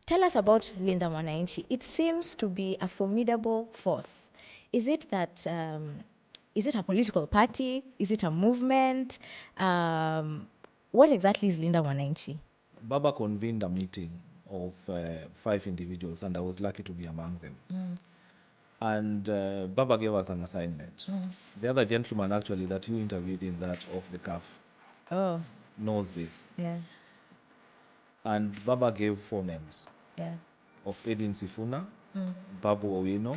Tell us about Linda Mwananchi. It seems to be a formidable force. Is it that, is it a political party? Is it a movement? What exactly is Linda Mwananchi? Baba convened a meeting of 5 individuals, and I was lucky to be among them. And Baba gave us an assignment. The other gentleman, actually, that you interviewed in that of the CAF, knows this. Yeah. And Baba gave 4 names of Edwin Sifuna, Babu Owino,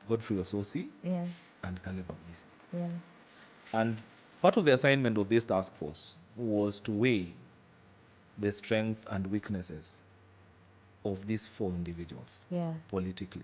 Godfrey Ososi, and Caleb Abisi. And part of the assignment of this task force was to weigh the strengths and weaknesses of these 4 individuals politically.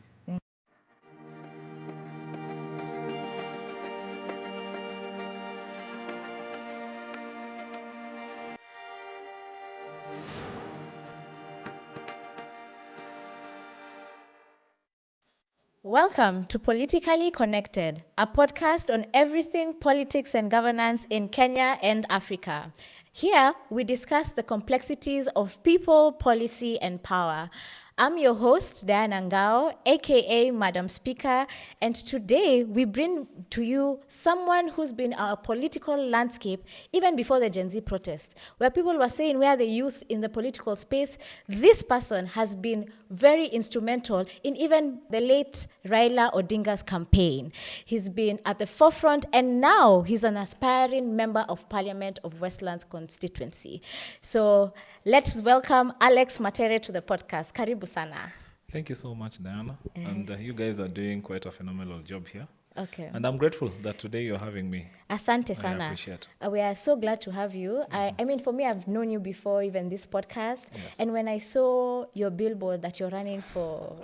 Welcome to Politikali Connected, a podcast on everything politics and governance in Kenya and Africa. Here, we discuss the complexities of people, policy, and power. I'm your host, Diana Ngao, aka Madam Speaker, and today we bring to you someone who's been our political landscape even before the Gen Z protests, where people were saying where the youth in the political space. This person has been very instrumental in even the late Raila Odinga's campaign. He's been at the forefront, and now he's an aspiring member of Parliament of Westlands Constituency. So let's welcome Alex Matere to the podcast. Karibu sana. Thank you so much, Diana. And you guys are doing quite a phenomenal job here. Okay. And I'm grateful that today you're having me. Asante sana. I appreciate. We are so glad to have you. I mean, for me, I've known you before even this podcast. Yes. And when I saw your billboard that you're running for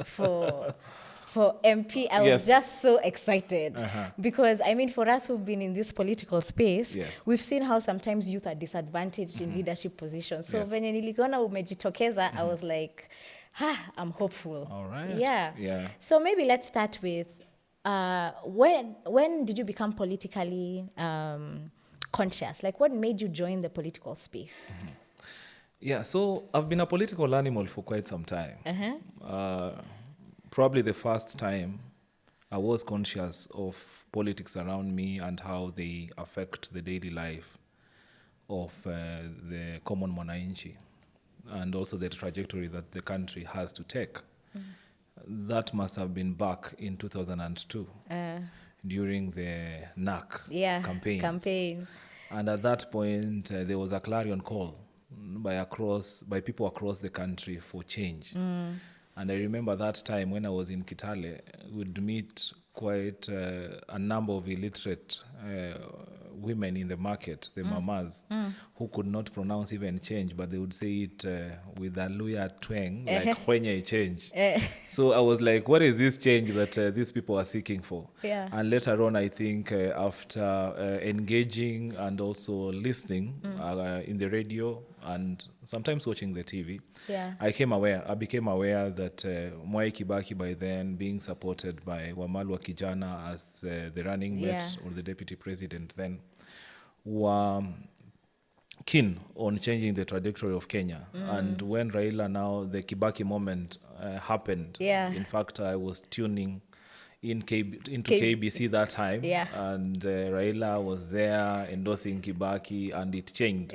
MP, I was just so excited. Because, I mean, for us who've been in this political space, we've seen how sometimes youth are disadvantaged in leadership positions. So when niliona umejitokeza, I was like, I'm hopeful. All right. Yeah. So maybe let's start with, when did you become politically conscious? Like, what made you join the political space? Yeah, so I've been a political animal for quite some time. Probably the first time I was conscious of politics around me and how they affect the daily life of the common mwananchi, and also the trajectory that the country has to take. That must have been back in 2002 during the NAC campaign. And at that point, there was a clarion call by people across the country for change. And I remember that time when I was in Kitale, we'd meet quite a number of illiterate women in the market, the mamas, who could not pronounce even change, but they would say it with a Luya twang, like kwenye change. So I was like, what is this change that these people are seeking for? And later on, I think after engaging and also listening in the radio and sometimes watching the TV, I became aware that Mwai Kibaki by then, being supported by Wamalwa Kijana as the running mate or the deputy president then, were keen on changing the trajectory of Kenya. And when Raila now, the Kibaki moment happened, in fact, I was tuning into KBC that time, and Raila was there endorsing Kibaki, and it changed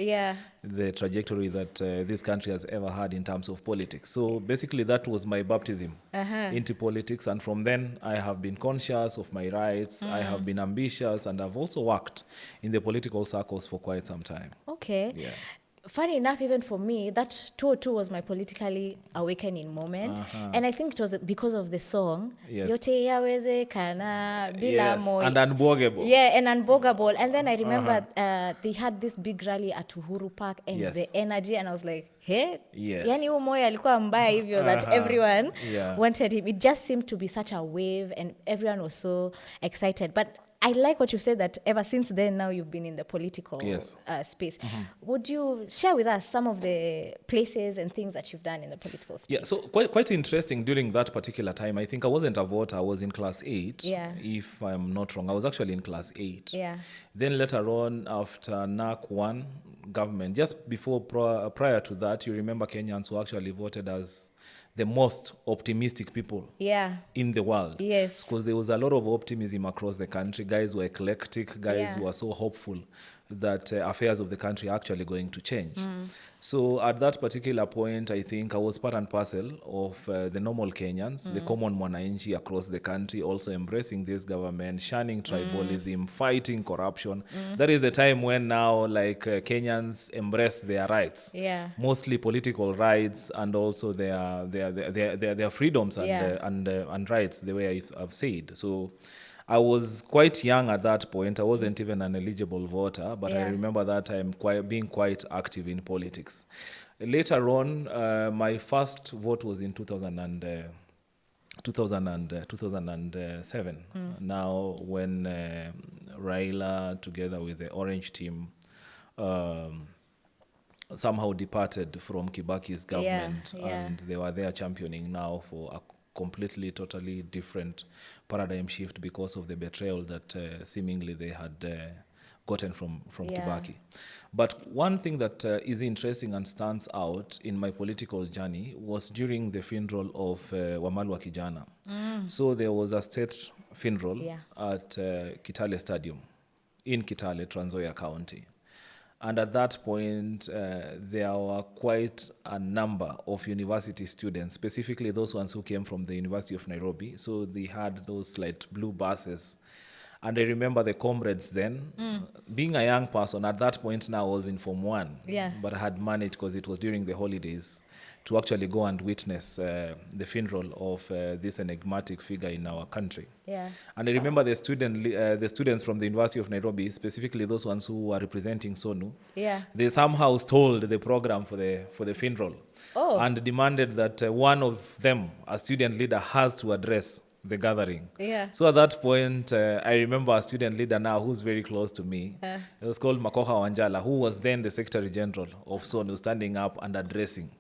the trajectory that this country has ever had in terms of politics. So basically that was my baptism into politics, and from then I have been conscious of my rights, I have been ambitious, and I've also worked in the political circles for quite some time. Okay. Funny enough, even for me, that 2002 was my politically awakening moment. And I think it was because of the song. Yote yaweze kana bila moyo. And unbogable. And unbogable. And then I remember they had this big rally at Uhuru Park, and the energy, and I was like, hey, yani umoya alikuwa mbaya hivyo that everyone wanted him. It just seemed to be such a wave, and everyone was so excited. But I like what you've said, that ever since then, now you've been in the political space. Would you share with us some of the places and things that you've done in the political space? Yeah, so quite interesting during that particular time. I think I wasn't a voter. I was in class 8, if I'm not wrong. I was actually in class 8. Yeah. Then later on, after NAC 1 government, just before, prior to that, you remember Kenyans who actually voted as the most optimistic people in the world. Yes. Because there was a lot of optimism across the country. Guys were eclectic. Guys were so hopeful that affairs of the country are actually going to change. So at that particular point, I think I was part and parcel of the normal Kenyans, the common Mwananchi across the country, also embracing this government, shunning tribalism, fighting corruption. That is the time when now, like, Kenyans embrace their rights, mostly political rights, and also their freedoms and rights, the way I've said. So I was quite young at that point. I wasn't even an eligible voter, but I remember that time being quite active in politics. Later on, my first vote was in 2007. Now, when Raila, together with the Orange team, somehow departed from Kibaki's government, and they were there championing now for a completely, totally different paradigm shift because of the betrayal that seemingly they had gotten from Kibaki. But one thing that is interesting and stands out in my political journey was during the funeral of Wamalwa Kijana. So there was a state funeral at Kitale Stadium in Kitale, Trans Nzoia County. And at that point, there were quite a number of university students, specifically those ones who came from the University of Nairobi. So they had those light blue buses. And I remember the comrades then, being a young person, at that point now I was in Form 1, but I had managed, because it was during the holidays, to actually go and witness the funeral of this enigmatic figure in our country. And I remember the students from the University of Nairobi, specifically those ones who were representing SONU, they somehow stole the program for the funeral and demanded that one of them, a student leader, has to address the gathering. So at that point, I remember a student leader now who's very close to me. It was called Makoha Wanjala, who was then the Secretary General of SONU, standing up and addressing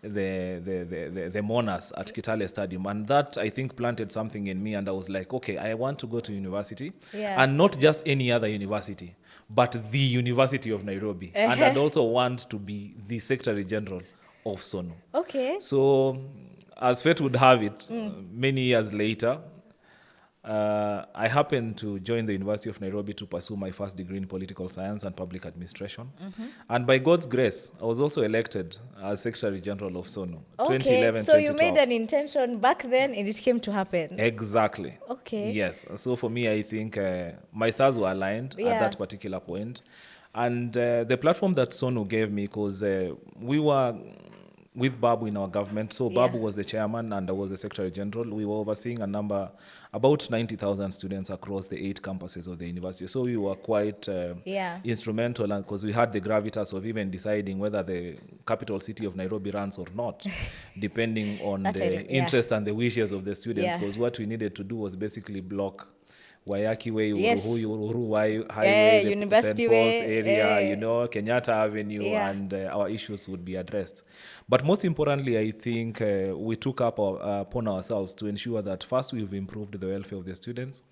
the mourners at Kitale Stadium. And that, I think, planted something in me, and I was like, okay, I want to go to university, and not just any other university, but the University of Nairobi. And I'd also want to be the Secretary General of SONU. So, as fate would have it, many years later, I happened to join the University of Nairobi to pursue my first degree in political science and public administration. And by God's grace, I was also elected as Secretary General of SONU, 2011, so you made an intention back then and it came to happen. Exactly. Yes. So for me, I think my stars were aligned at that particular point. And the platform that SONU gave me, because we were with Babu in our government. So Babu was the chairman and I was the Secretary General. We were overseeing about 90,000 students across the 8 campuses of the university. So we were quite instrumental, because we had the gravitas of even deciding whether the capital city of Nairobi runs or not, depending on the interest and the wishes of the students, because what we needed to do was basically block Wayaki Way, Uhuru Highway, the University St. Paul's Way, area, Kenyatta Avenue, and our issues would be addressed. But most importantly, I think we took upon ourselves to ensure that first we've improved the welfare of the students,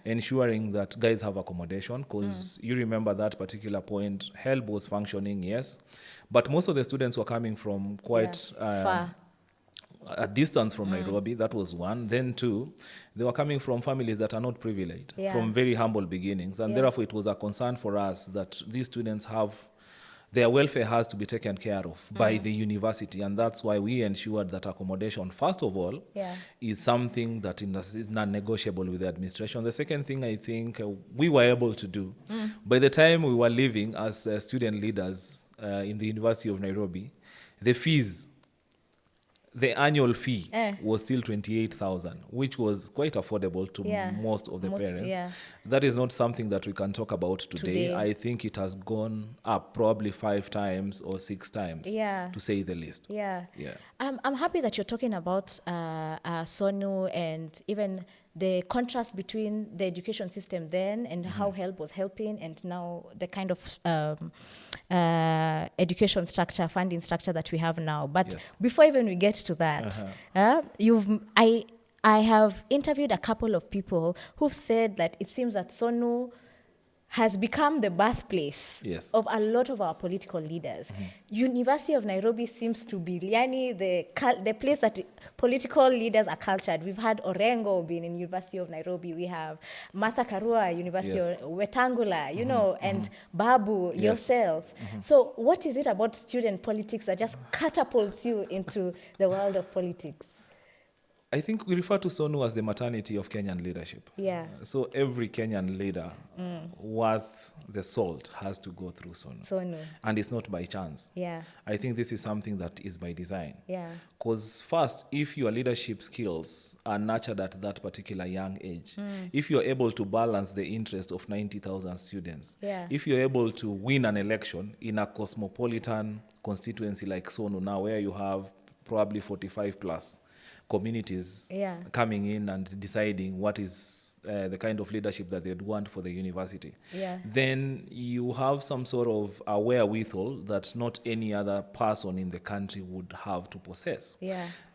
ensuring that guys have accommodation, because you remember that particular point, HELB was functioning, yes, but most of the students were coming from quite far. A distance from Nairobi. That was one. Then two, they were coming from families that are not privileged, from very humble beginnings. And therefore, it was a concern for us that these students their welfare has to be taken care of by the university. And that's why we ensured that accommodation, first of all, is something that is non-negotiable with the administration. The second thing I think we were able to do, by the time we were living as student leaders in the University of Nairobi, the annual fee was still 28,000, which was quite affordable to most of the parents. That is not something that we can talk about today. I think it has gone up probably 5 times or 6 times, to say the least. I'm happy that you're talking about SONU and even the contrast between the education system then and how help was helping, and now the kind of education structure, funding structure that we have now. But before even we get to that, I have interviewed a couple of people who've said that it seems that SONU has become the birthplace of a lot of our political leaders. University of Nairobi seems to be the place that political leaders are cultured. We've had Orengo being in University of Nairobi. We have Martha Karua, University of Wetangula, you know, and Babu, yourself. So what is it about student politics that just catapults you into the world of politics? I think we refer to SONU as the maternity of Kenyan leadership. Yeah. So every Kenyan leader worth the salt has to go through SONU. And it's not by chance. Yeah. I think this is something that is by design. Yeah. Because first, if your leadership skills are nurtured at that particular young age, if you're able to balance the interest of 90,000 students, if you're able to win an election in a cosmopolitan constituency like SONU now, where you have probably 45 plus communities coming in and deciding what is the kind of leadership that they'd want for the university, then you have some sort of a wherewithal that not any other person in the country would have to possess.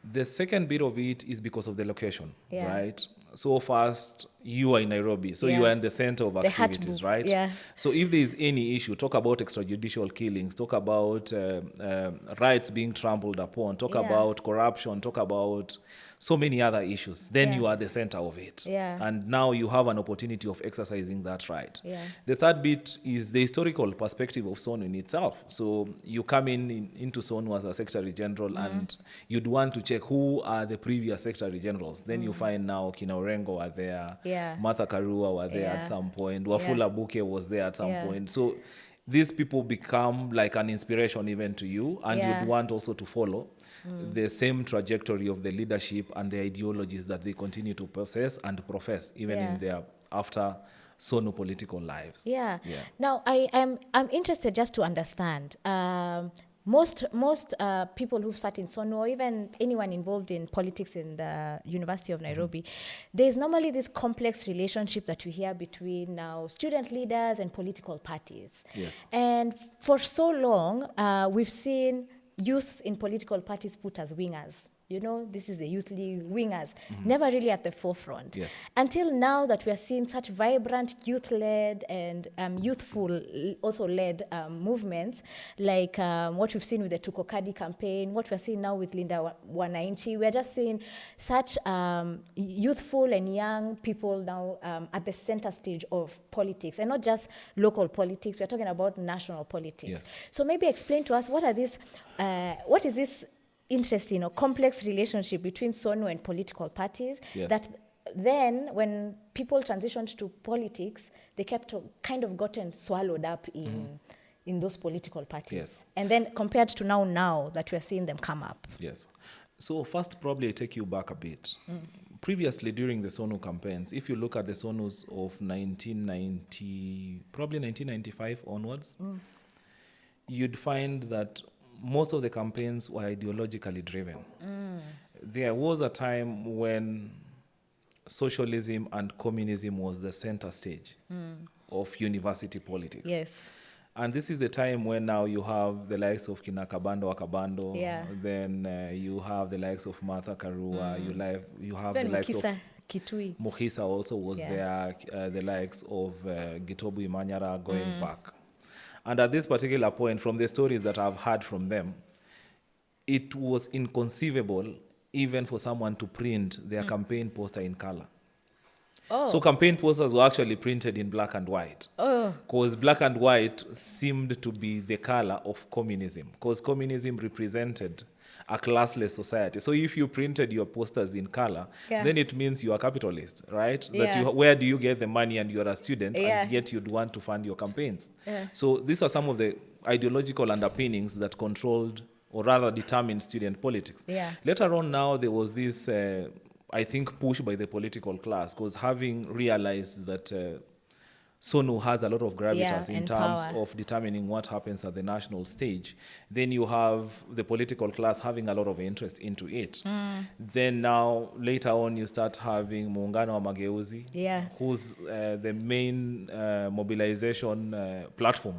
The second bit of it is because of the location, right? So first, you are in Nairobi, so you are in the center of activities, right? So if there is any issue, talk about extrajudicial killings, talk about rights being trampled upon, talk about corruption, talk about so many other issues, then you are the center of it. And now you have an opportunity of exercising that right. The third bit is the historical perspective of SONU in itself. So you come into SONU as a Secretary General and you'd want to check who are the previous Secretary Generals. Then you find now Kina Orengo are there, Martha Karua were there at some point, Wafula Buke was there at some point. So these people become like an inspiration even to you, and you'd want also to follow the same trajectory of the leadership and the ideologies that they continue to possess and profess even in their after SONU political lives. Now, I'm interested just to understand. Most people who've sat in SONU, or even anyone involved in politics in the University of Nairobi, there's normally this complex relationship that we hear between now student leaders and political parties. And for so long, we've seen youths in political parties put as wingers. You know, this is the youth league wingers, never really at the forefront. Until now that we are seeing such vibrant youth-led and youthful also led movements, like what we've seen with the Tukokadi campaign, what we're seeing now with Linda Mwananchi. We're just seeing such youthful and young people now at the center stage of politics, and not just local politics. We're talking about national politics. So maybe explain to us what is this interesting or complex relationship between SONU and political parties that then when people transitioned to politics, they kept kind of gotten swallowed up in those political parties. And then compared to now that we're seeing them come up. So first, probably I take you back a bit. Previously, during the SONU campaigns, if you look at the SONUs of 1995 onwards, you'd find that most of the campaigns were ideologically driven. There was a time when socialism and communism was the center stage of university politics. And this is the time when now you have the likes of Kina Kabando Akabando, then you have the likes of Martha Karua, you have the likes of Kitui. Mohisa also was there, the likes of Gitobu Imanyara going back. And at this particular point, from the stories that I've heard from them, it was inconceivable even for someone to print their campaign poster in color. So campaign posters were actually printed in black and white. Because black and white seemed to be the color of communism, because communism represented a classless society. So if you printed your posters in color, then it means you are capitalist, right? That where do you get the money and you're a student, and yet you'd want to fund your campaigns. So these are some of the ideological underpinnings that controlled or rather determined student politics. Later on now, there was this, I think, push by the political class, because having realized that Sonu has a lot of gravitas in terms power. of determining what happens at the national stage. Then you have the political class having a lot of interest into it. Then now, later on, you start having Muungano wa Mageuzi, who's the main mobilization platform.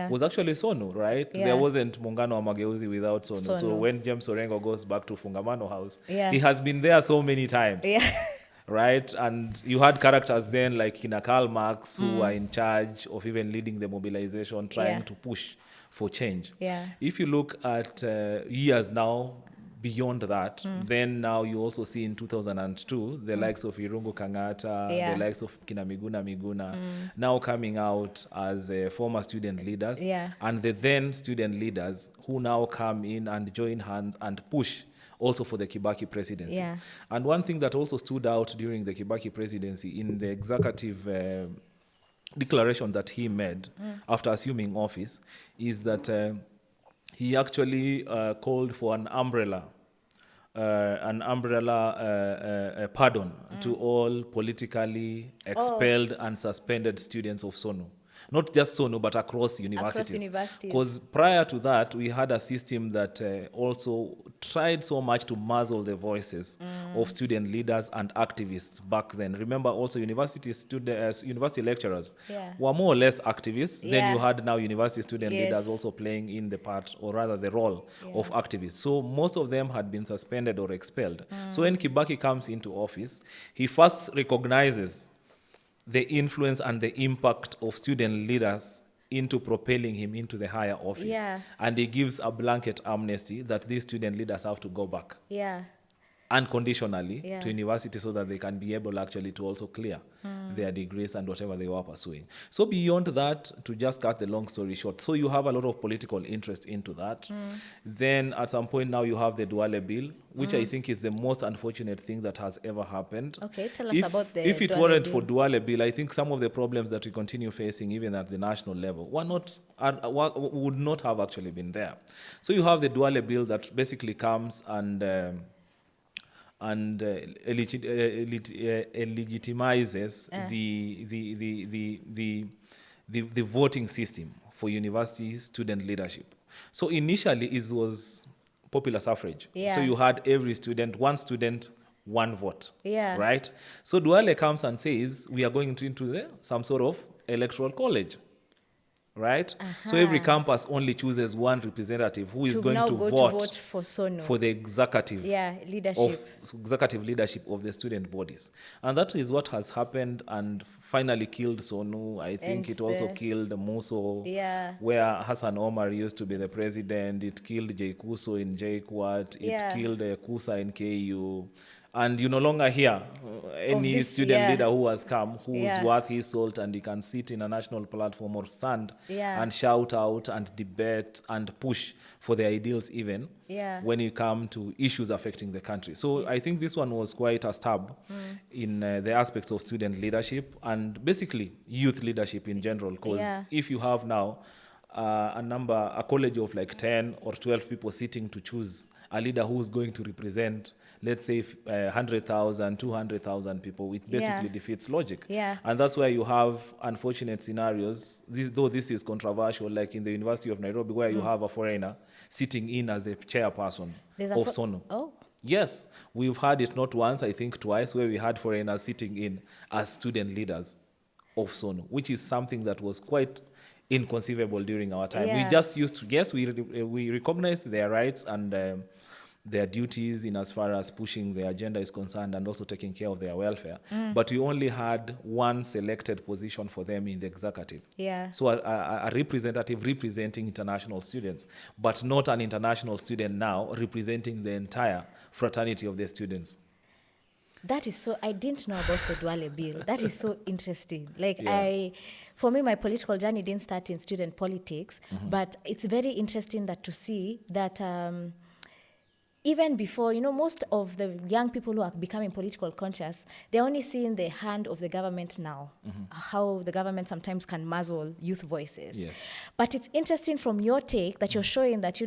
Was actually Sonu, right? There wasn't Muungano wa Mageuzi without Sonu. So when James Orengo goes back to Fungamano House, he has been there so many times. Right? And you had characters then like Kina Karl Marx who were in charge of even leading the mobilization, trying to push for change. If you look at years now beyond that, then now you also see in 2002 the likes of Irungu Kangata, the likes of Kina Miguna now coming out as former student leaders, and the then student leaders who now come in and join hands and push also for the Kibaki presidency. And one thing that also stood out during the Kibaki presidency in the executive declaration that he made after assuming office is that he actually called for an umbrella pardon to all politically expelled and suspended students of Sonu. Not just Sonu, but across universities. Because prior to that, we had a system that also tried so much to muzzle the voices of student leaders and activists back then. Remember also university lecturers were more or less activists. Then you had now university student leaders also playing in the part, or rather the role of activists. So most of them had been suspended or expelled. So when Kibaki comes into office, he first recognizes the influence and the impact of student leaders into propelling him into the higher office. And he gives a blanket amnesty that these student leaders have to go back unconditionally to university so that they can be able actually to also clear their degrees and whatever they were pursuing. So beyond that, to just cut the long story short, so you have a lot of political interest into that. Then at some point now you have the Duale bill, which I think is the most unfortunate thing that has ever happened. Okay, tell us about the If it weren't for Duale bill, I think some of the problems that we continue facing even at the national level would not have actually been there. So you have the Duale bill that basically comes and legitimizes the voting system for university student leadership. So initially it was popular suffrage. So you had every student, one student, one vote. Right? So Duale comes and says we are going into some sort of electoral college. Right? So every campus only chooses one representative who is going to vote for Sonu, for the executive leadership of the student bodies. And that is what has happened and finally killed Sonu. I think it also killed Muso, where Hassan Omar used to be the president. It killed Jay Kuso in JKUAT. It killed Kusa in KU. And you no longer hear any student leader who has come, who's worth his salt, and he can sit in a national platform or stand and shout out and debate and push for the ideals even when you come to issues affecting the country. So I think this one was quite a stab in the aspects of student leadership and basically youth leadership in general. Because if you have now a college of like 10 or 12 people sitting to choose a leader who's going to represent, let's say, 100,000, 200,000 people, it basically defeats logic. And that's where you have unfortunate scenarios, though this is controversial, like in the University of Nairobi, where you have a foreigner sitting in as the chairperson of Sonu. Yes, we've had it not once, I think twice, where we had foreigners sitting in as student leaders of Sonu, which is something that was quite inconceivable during our time. We just used to, we recognized their rights and their duties in as far as pushing the agenda is concerned and also taking care of their welfare. But we only had one selected position for them in the executive. So a representative representing international students, but not an international student now representing the entire fraternity of the students. That is so, I didn't know about the Duale bill. That is so interesting. Like for me, my political journey didn't start in student politics, but it's very interesting that to see that even before, most of the young people who are becoming political conscious, they're only seeing the hand of the government now, how the government sometimes can muzzle youth voices. But it's interesting from your take that you're showing that,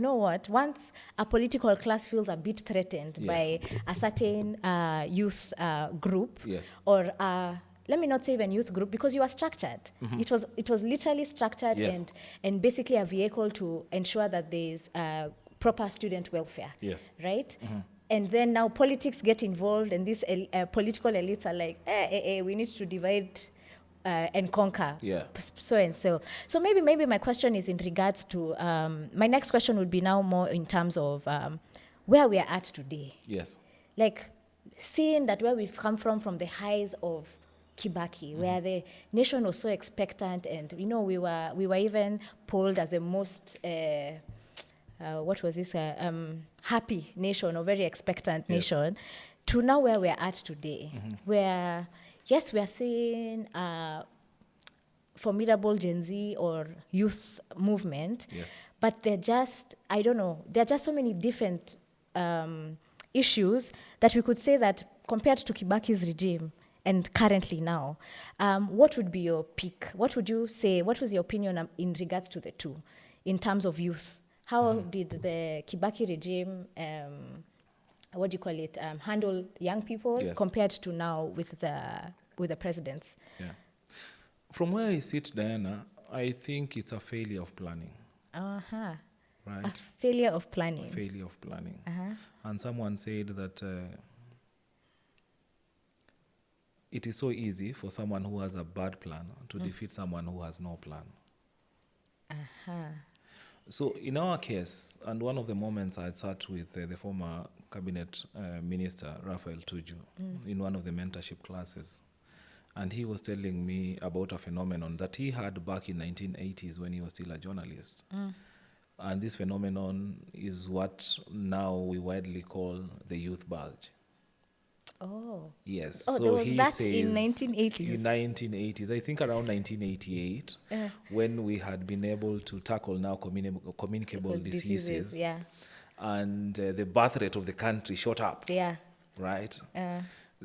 once a political class feels a bit threatened by a certain youth group or let me not say even youth group, because you are structured. It was literally structured Yes. and basically a vehicle to ensure that there's proper student welfare. Yes. Right? And then now politics get involved, and these political elites are like, we need to divide and conquer. Yeah. So and so. So maybe my question is in regards to, my next question would be now more in terms of where we are at today. Yes. Like, seeing that where we've come from the highs of Kibaki, where the nation was so expectant, and we were even polled as the most happy nation, or very expectant nation, to now where we're at today, where yes, we are seeing formidable Gen Z or youth movement, but they're just, I don't know, there are just so many different issues that we could say that compared to Kibaki's regime and currently now, what would be your pick? What would you say? What was your opinion in regards to the two in terms of youth? How did the Kibaki regime, handle young people compared to now with the presidents? Yeah. From where I sit, Diana, I think it's a failure of planning. Right. A failure of planning. Failure of planning. And someone said that it is so easy for someone who has a bad plan to defeat someone who has no plan. So in our case, and one of the moments I sat with the former cabinet minister, Raphael Tuju, in one of the mentorship classes, and he was telling me about a phenomenon that he had back in 1980s when he was still a journalist. And this phenomenon is what now we widely call the youth bulge. Oh. Yes. Oh, so there was he that says in 1980s. In 1980s, I think around 1988, when we had been able to tackle now communicable diseases. Yeah. And the birth rate of the country shot up. Yeah. Right?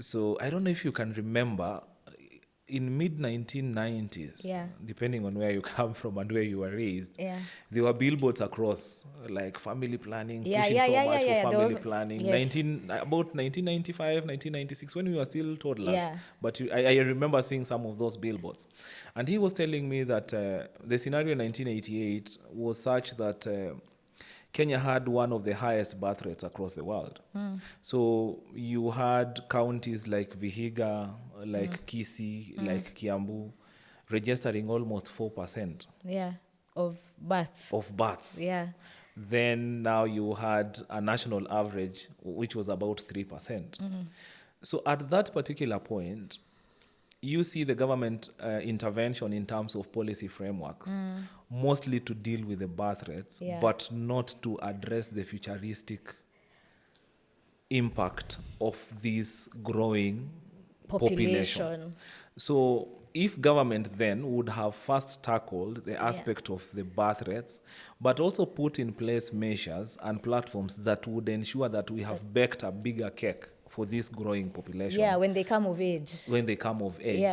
So I don't know if you can remember, in mid-1990s, depending on where you come from and where you were raised, there were billboards across, like family planning, pushing so much for family planning. About 1995, 1996, when we were still toddlers. But I remember seeing some of those billboards. And he was telling me that the scenario in 1988 was such that Kenya had one of the highest birth rates across the world. So you had counties like Vihiga, like Kisii, like Kiambu, registering almost 4%. Of births. Then now you had a national average, which was about 3%. So at that particular point, you see the government intervention in terms of policy frameworks, mostly to deal with the birth rates, but not to address the futuristic impact of this growing population. So if government then would have first tackled the aspect of the birth rates, but also put in place measures and platforms that would ensure that we have baked a bigger cake for this growing population. When they come of age.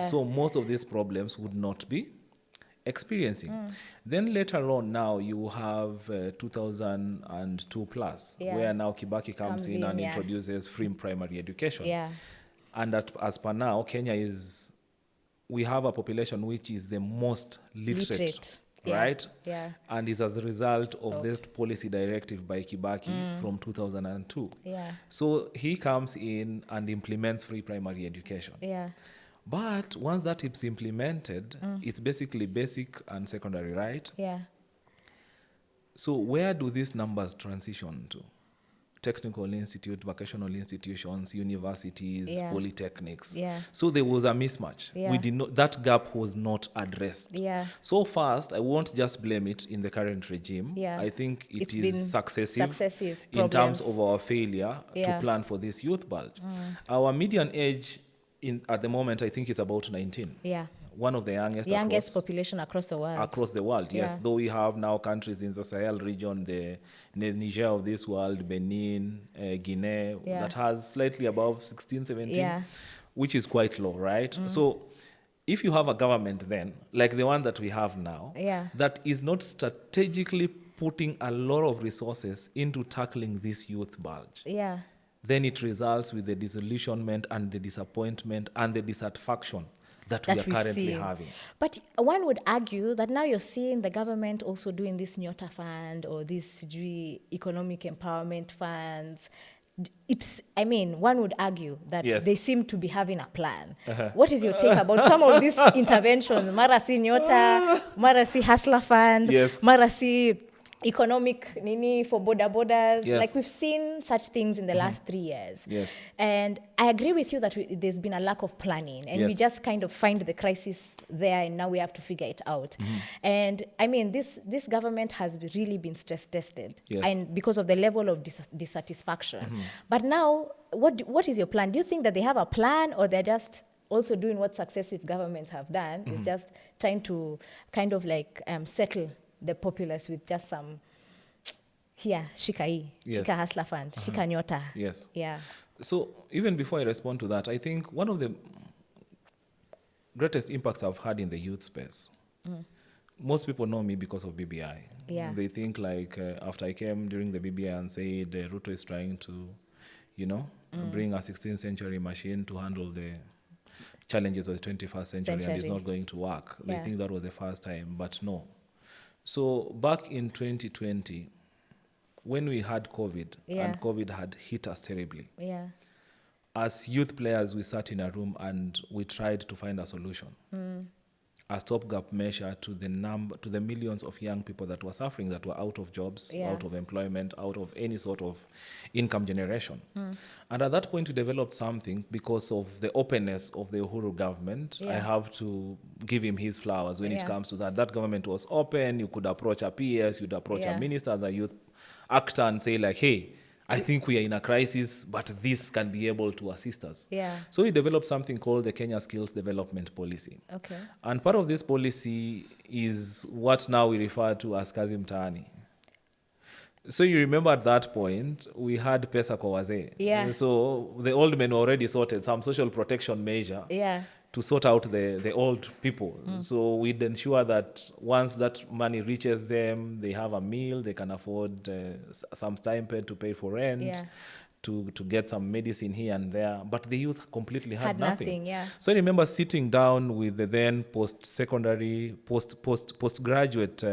So most of these problems would not be experiencing. Then later on now you have 2002 plus, where now Kibaki comes in and introduces free primary education. And as per now, Kenya we have a population which is the most literate. Right? And is as a result of this policy directive by Kibaki from 2002. So he comes in and implements free primary education. But once that is implemented, it's basically basic and secondary, right? So where do these numbers transition to? Technical institute, vocational institutions, universities, polytechnics. So there was a mismatch. We did not, that gap was not addressed. So first, I won't just blame it in the current regime. I think it's is successive in terms of our failure to plan for this youth bulge. Our median age at the moment, I think, is about 19. One of the youngest population across the world. Across the world, yes. Though we have now countries in the Sahel region, the Niger of this world, Benin, Guinea, that has slightly above 16, 17, which is quite low, right? So if you have a government then, like the one that we have now, that is not strategically putting a lot of resources into tackling this youth bulge, then it results with the disillusionment and the disappointment and the dissatisfaction that we are we've currently seen. having. But one would argue that now you're seeing the government also doing this Nyota fund or these economic empowerment funds. One would argue that Yes. they seem to be having a plan. What is your take about some of these interventions? Marasi Nyota, Marasi Hustler Fund, Yes. Marasi economic nini for borders. Yes. Like we've seen such things in the last 3 years. Yes. And I agree with you that there's been a lack of planning, and we Yes. just kind of find the crisis there, and now we have to figure it out. And this government has really been stress tested, Yes. and because of the level of dissatisfaction. But now, what is your plan? Do you think that they have a plan, or they're just also doing what successive governments have done, is just trying to kind of like settle the populace with just some here, shika Yes. shika hustler fund, shika nyota. Yes. Yeah. So even before I respond to that, I think one of the greatest impacts I've had in the youth space, most people know me because of BBI. Yeah. They think like after I came during the BBI and said Ruto is trying to, bring a 16th century machine to handle the challenges of the 21st century and it's not going to work. Yeah. They think that was the first time, but no. So back in 2020, when we had COVID, and COVID had hit us terribly, Yeah. as youth players, we sat in a room and we tried to find a solution. A stopgap measure to the millions of young people that were suffering, that were out of jobs, out of employment, out of any sort of income generation. And at that point, we developed something because of the openness of the Uhuru government. I have to give him his flowers when it comes to that. That government was open. You could approach a PS, you'd approach a minister as a youth actor and say like, hey, I think we are in a crisis, but this can be able to assist us. Yeah. So we developed something called the Kenya Skills Development Policy. Okay. And part of this policy is what now we refer to as Kazi Mtaani. So you remember at that point, we had pesa kwa wazee. Yeah. So the old men already sorted some social protection measure to sort out the old people. So we'd ensure that once that money reaches them, they have a meal, they can afford some stipend to pay for rent, to get some medicine here and there. But the youth completely had nothing. So I remember sitting down with the then postgraduate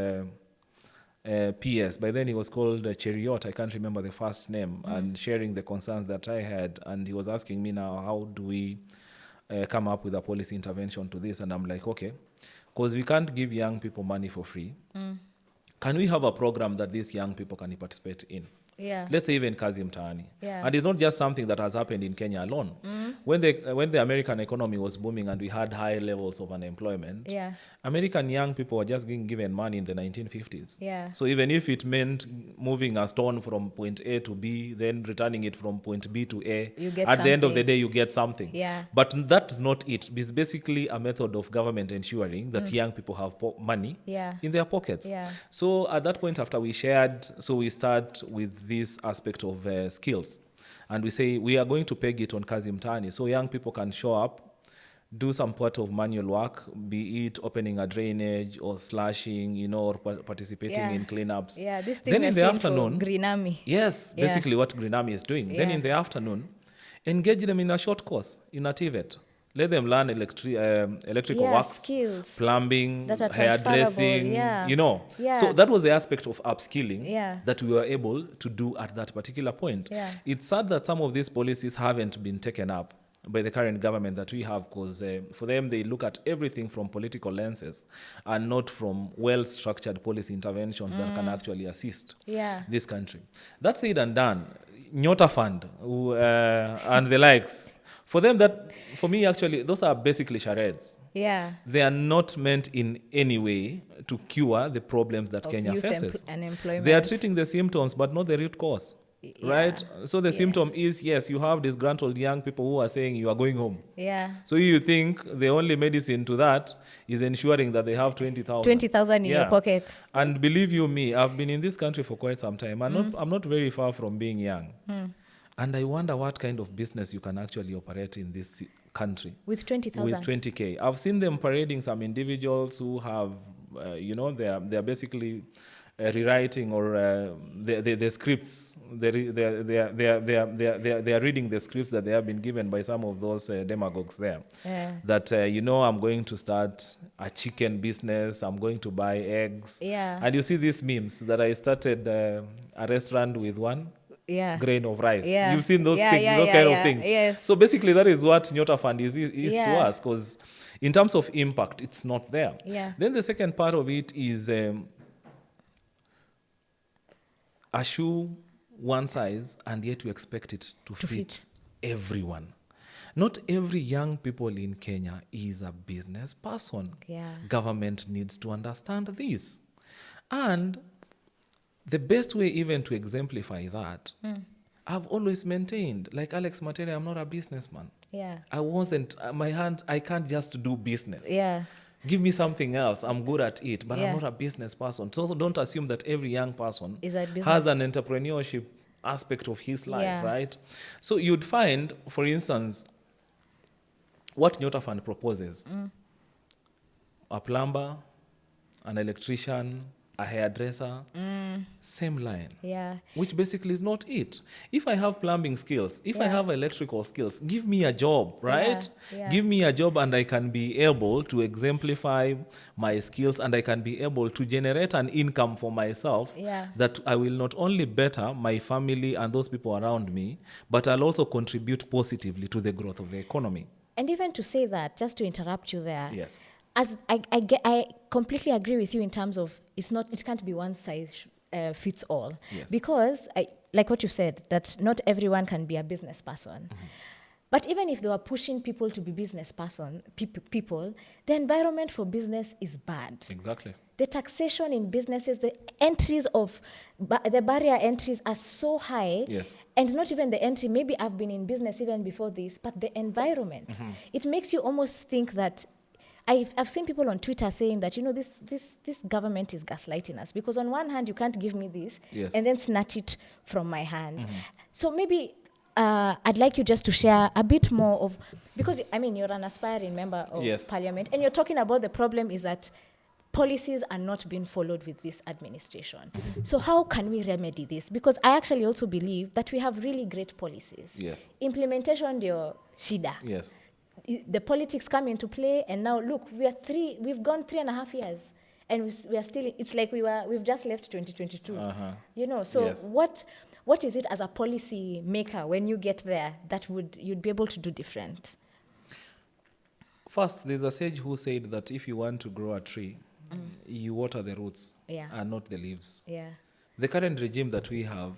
PS. By then he was called Cheriot. I can't remember the first name, and sharing the concerns that I had. And he was asking me now, how do we come up with a policy intervention to this? And I'm like, okay, because we can't give young people money for free. Can we have a program that these young people can participate in? Let's say even Kazi Mtaani. And it's not just something that has happened in Kenya alone. When the American economy was booming and we had high levels of unemployment, American young people were just being given money in the 1950s. So even if it meant moving a stone from point A to B, then returning it from point B to A, at the end of the day, you get something. But that's not it. It's basically a method of government ensuring that young people have money in their pockets. So at that point, after we shared, so we start with this aspect of skills. And we say we are going to peg it on Kazi Mtaani, so young people can show up, do some part of manual work, be it opening a drainage or slashing, or participating in cleanups. This thing then in the afternoon, Green Army. Yes, basically what Green Army is doing. Then in the afternoon, engage them in a short course in a TVET. Let them learn electrical works, skills, plumbing, hairdressing, So that was the aspect of upskilling that we were able to do at that particular point. It's sad that some of these policies haven't been taken up by the current government that we have, because for them, they look at everything from political lenses and not from well-structured policy interventions that can actually assist this country. That said and done, Nyota Fund and the likes, for me, actually, those are basically charades. They are not meant in any way to cure the problems that Kenya faces. They are treating the symptoms, but not the root cause. Right? So the symptom is, yes, you have disgruntled young people who are saying you are going home. So you think the only medicine to that is ensuring that they have 20,000. 20,000 in your pocket. And believe you me, I've been in this country for quite some time. I'm not very far from being young. And I wonder what kind of business you can actually operate in this country. With 20,000? With 20K. I've seen them parading some individuals who have, they're basically rewriting or the scripts. They are reading the scripts that they have been given by some of those demagogues there. Yeah. That I'm going to start a chicken business. I'm going to buy eggs. Yeah. And you see these memes that I started a restaurant with one grain of rice. Yeah. You've seen those things, those kind of things. Yes. So basically, that is what Nyota Fund is to us, because in terms of impact, it's not there. Yeah. Then the second part of it is a shoe one size, and yet we expect it to fit everyone. Not every young people in Kenya is a business person. Yeah. Government needs to understand this. And the best way even to exemplify that, I've always maintained, like Alex Matere, I'm not a businessman. Yeah. I wasn't, I can't just do business. Yeah. Give me something else. I'm good at it, but Yeah. I'm not a business person. So don't assume that every young person Is has an entrepreneurship aspect of his life, right? So you'd find, for instance, what Nyota Fund proposes, a plumber, an electrician, a hairdresser, same line. Yeah. Which basically is not it. If I have plumbing skills, if I have electrical skills, give me a job, right? Yeah. Give me a job and I can be able to exemplify my skills and I can be able to generate an income for myself that I will not only better my family and those people around me, but I'll also contribute positively to the growth of the economy. And even to say that, just to interrupt you there. Yes. As I completely agree with you in terms of it can't be one size fits all. Yes. Because like what you said, that not everyone can be a business person. But even if they were pushing people to be business person, people, the environment for business is bad. Exactly. The taxation in businesses, the entries of the barrier entries are so high. Yes. And not even the entry. Maybe I've been in business even before this, but the environment, it makes you almost think that. I've seen people on Twitter saying that, this government is gaslighting us, because on one hand you can't give me this and then snatch it from my hand. So maybe I'd like you just to share a bit more of, because you're an aspiring member of parliament, and you're talking about the problem is that policies are not being followed with this administration. So how can we remedy this? Because I actually also believe that we have really great policies. Yes. Implementation, ndio shida. Yes. The politics come into play, and now look, we've gone 3.5 years, and we are still, it's like we've just left 2022. So what is it as a policy maker when you get there that you'd be able to do different? First, there's a sage who said that if you want to grow a tree, you water the roots and not the leaves. Yeah. The current regime that we have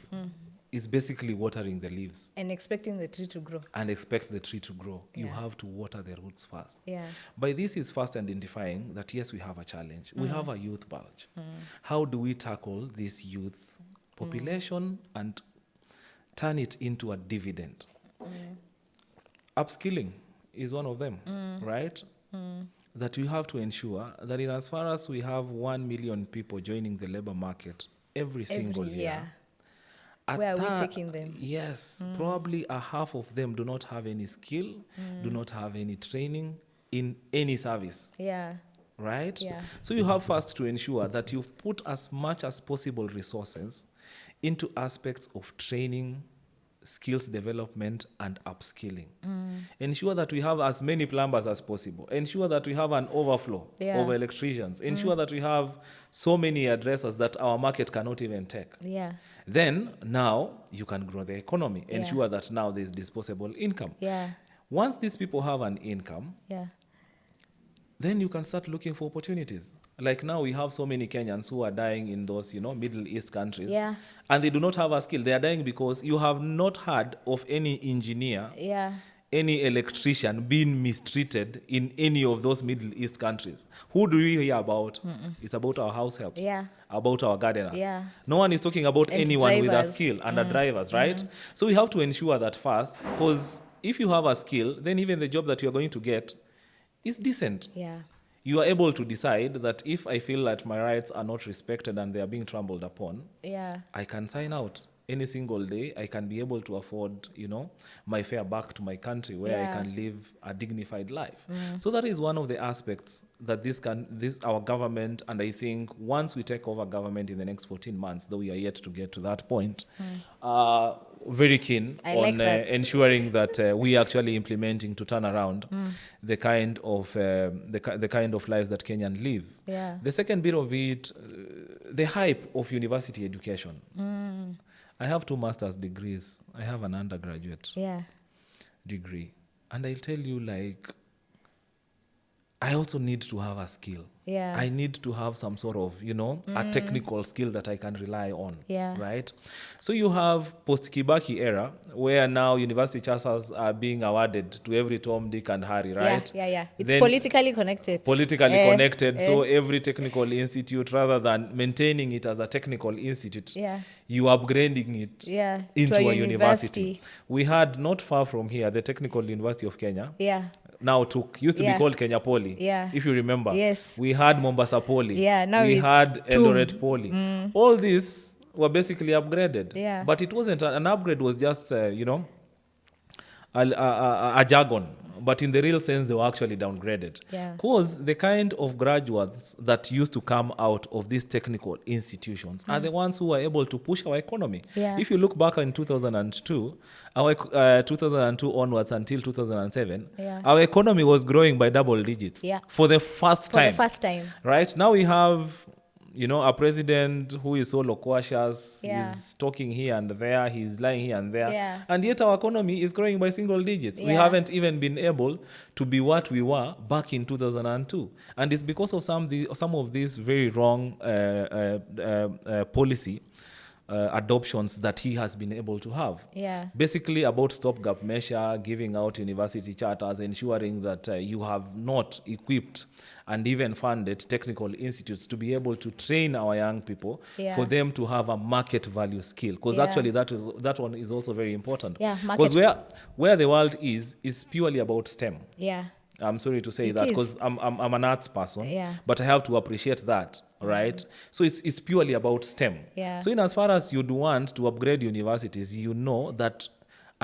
is basically watering the leaves. And expecting the tree to grow. And expect the tree to grow. You have to water the roots first. Yeah. By this is first identifying that, yes, we have a challenge. We have a youth bulge. How do we tackle this youth population and turn it into a dividend? Upskilling is one of them, right? That we have to ensure that in as far as we have 1 million people joining the labor market every single year, where are we taking them? Yes, probably a half of them do not have any skill, do not have any training in any service. Yeah. Right? Yeah. So you have first to ensure that you've put as much as possible resources into aspects of training, skills development, and upskilling. Ensure that we have as many plumbers as possible. Ensure that we have an overflow of electricians. Ensure that we have so many addressers that our market cannot even take. Yeah. Then now you can grow the economy. Ensure that now there's disposable income. Yeah. Once these people have an income, then you can start looking for opportunities. Like now we have so many Kenyans who are dying in those, Middle East countries. Yeah. And they do not have a skill. They are dying because you have not heard of any engineer, any electrician being mistreated in any of those Middle East countries. Who do we hear about? It's about our house helps, about our gardeners. No one is talking about anyone with a skill and the drivers, right? So we have to ensure that first, because if you have a skill, then even the job that you're going to get is decent. You are able to decide that if I feel that my rights are not respected and they are being trampled upon, I can sign out any single day, I can be able to afford, my fare back to my country where I can live a dignified life. So that is one of the aspects that our government, and I think once we take over government in the next 14 months, though we are yet to get to that point, very keen on ensuring that we are actually implementing to turn around the kind of the kind of lives that Kenyans live. Yeah. The second bit of it, the hype of university education. I have 2 master's degrees. I have an undergraduate degree, and I'll tell you, I also need to have a skill. Yeah. I need to have some sort of, a technical skill that I can rely on. Yeah. Right? So you have post-Kibaki era, where now university chancellors are being awarded to every Tom, Dick, and Harry, right? Yeah. It's politically connected. Connected. So every technical institute, rather than maintaining it as a technical institute, you are upgrading it into a university. We had not far from here, the Technical University of Kenya. Yeah. Now used to be called Kenya Poly, if you remember. Yes. We had Mombasa Poly. Now we had Eldoret Poly. All these were basically upgraded. Yeah. But it wasn't an upgrade, was just, a jargon. But in the real sense, they were actually downgraded. Because the kind of graduates that used to come out of these technical institutions are the ones who were able to push our economy. If you look back in 2002, 2002 onwards until 2007, our economy was growing by double digits for the first time. Right? Now we have a president who is so loquacious, he's talking here and there, he's lying here and there, and yet our economy is growing by single digits. We haven't even been able to be what we were back in 2002, and it's because of some of these very wrong policy adoptions that he has been able to have. Basically about stopgap measure, giving out university charters, ensuring that you have not equipped and even funded technical institutes to be able to train our young people for them to have a market value skill. Because actually that one is also very important. Because where the world is purely about STEM. I'm sorry to say that because I'm an arts person, but I have to appreciate that, right? So it's purely about STEM. So in as far as you'd want to upgrade universities, you know that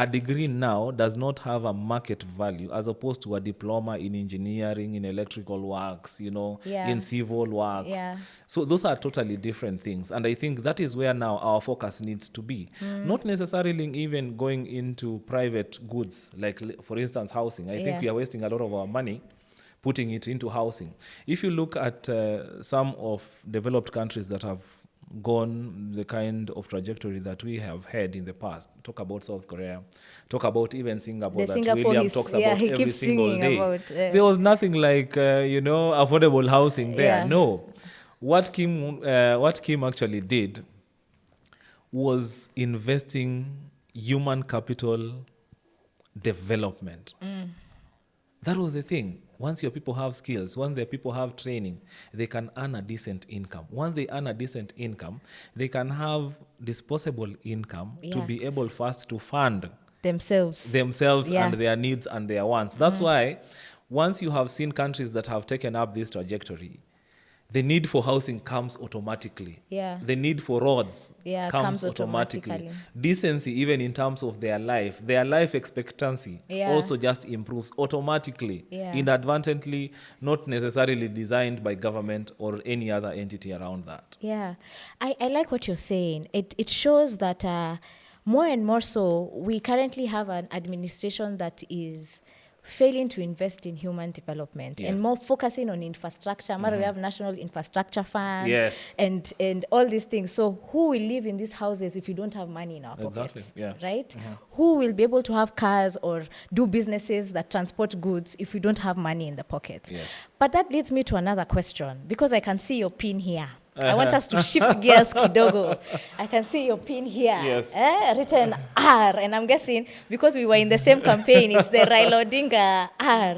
a degree now does not have a market value as opposed to a diploma in engineering, in electrical works, in civil works. So those are totally different things. And I think that is where now our focus needs to be. Not necessarily even going into private goods, like, for instance, housing. I think we are wasting a lot of our money putting it into housing. If you look at some of developed countries that have gone the kind of trajectory that we have had in the past, talk about South Korea, talk about even Singapore, that William talks about every single day. There was nothing like, affordable housing there. No. What Kim actually did was investing human capital development. That was the thing. Once your people have skills, once their people have training, they can earn a decent income. Once they earn a decent income, they can have disposable income to be able first to fund themselves and their needs and their wants. That's why once you have seen countries that have taken up this trajectory, the need for housing comes automatically. The need for roads comes automatically. Decency, even in terms of their life expectancy also just improves automatically, inadvertently, not necessarily designed by government or any other entity around that. I like what you're saying. It shows that more and more so, we currently have an administration that is failing to invest in human development and more focusing on infrastructure. We have National Infrastructure Fund and all these things. So who will live in these houses if you don't have money in our pockets? Right? Who will be able to have cars or do businesses that transport goods if we don't have money in the pockets? But that leads me to another question, because I can see your pin here. I want us to shift gears kidogo. I can see your pin here, written R, and I'm guessing because we were in the same campaign, it's the Raila Odinga R.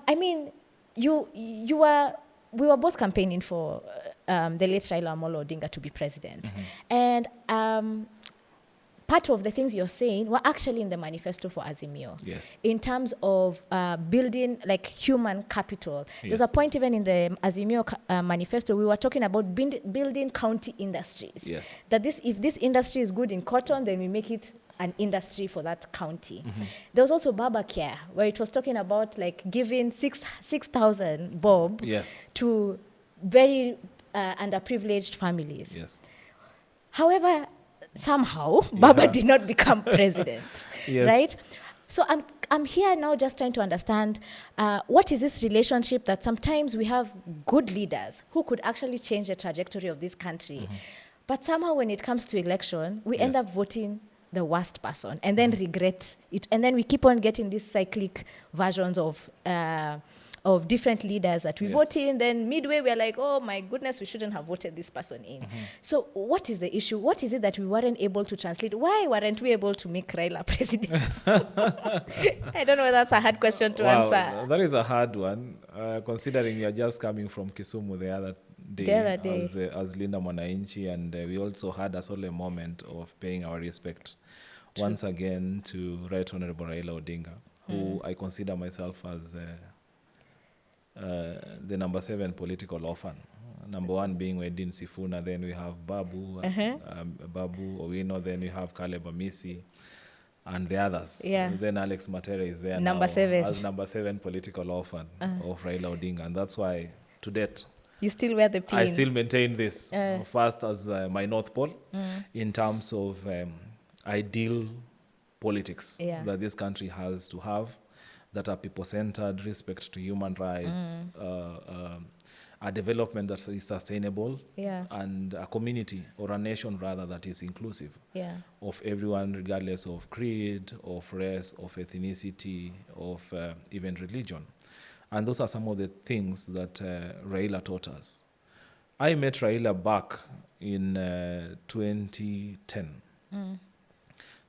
I mean, we were both campaigning for the late Raila Odinga to be president, and part of the things you're saying were actually in the manifesto for Azimio. Yes. In terms of building like human capital. There's a point even in the Azimio manifesto, we were talking about building county industries. Yes. That if this industry is good in cotton, then we make it an industry for that county. There was also Baba Care, where it was talking about like giving 6,000 bob Yes. to very underprivileged families. Yes. However, somehow Baba did not become president, right? So I'm here now just trying to understand what is this relationship that sometimes we have good leaders who could actually change the trajectory of this country, but somehow when it comes to election, we end up voting the worst person and then regret it, and then we keep on getting these cyclic versions of different leaders that we vote in. Then midway we're like, oh my goodness, we shouldn't have voted this person in. So what is the issue? What is it that we weren't able to translate? Why weren't we able to make Raila president? I don't know whether that's a hard question to answer. That is a hard one, considering you're just coming from Kisumu the other day. As Linda Mwananchi, and we also had a solemn moment of paying our respect once again to Right Honorable Raila Odinga, who I consider myself as the number 7 political orphan. Number 1 being Wedin Sifuna, then we have Babu Owino, then we have Caleb Amisi, and the others. Then Alex Matere is there number 7 as number 7 political orphan of Raila Odinga, and that's why to date you still wear the pin. I still maintain this first as my North Pole in terms of ideal politics that this country has to have, that are people-centered, respect to human rights, a development that is sustainable, and a community or a nation rather that is inclusive of everyone, regardless of creed, of race, of ethnicity, of even religion. And those are some of the things that Raila taught us. I met Raila back in 2010.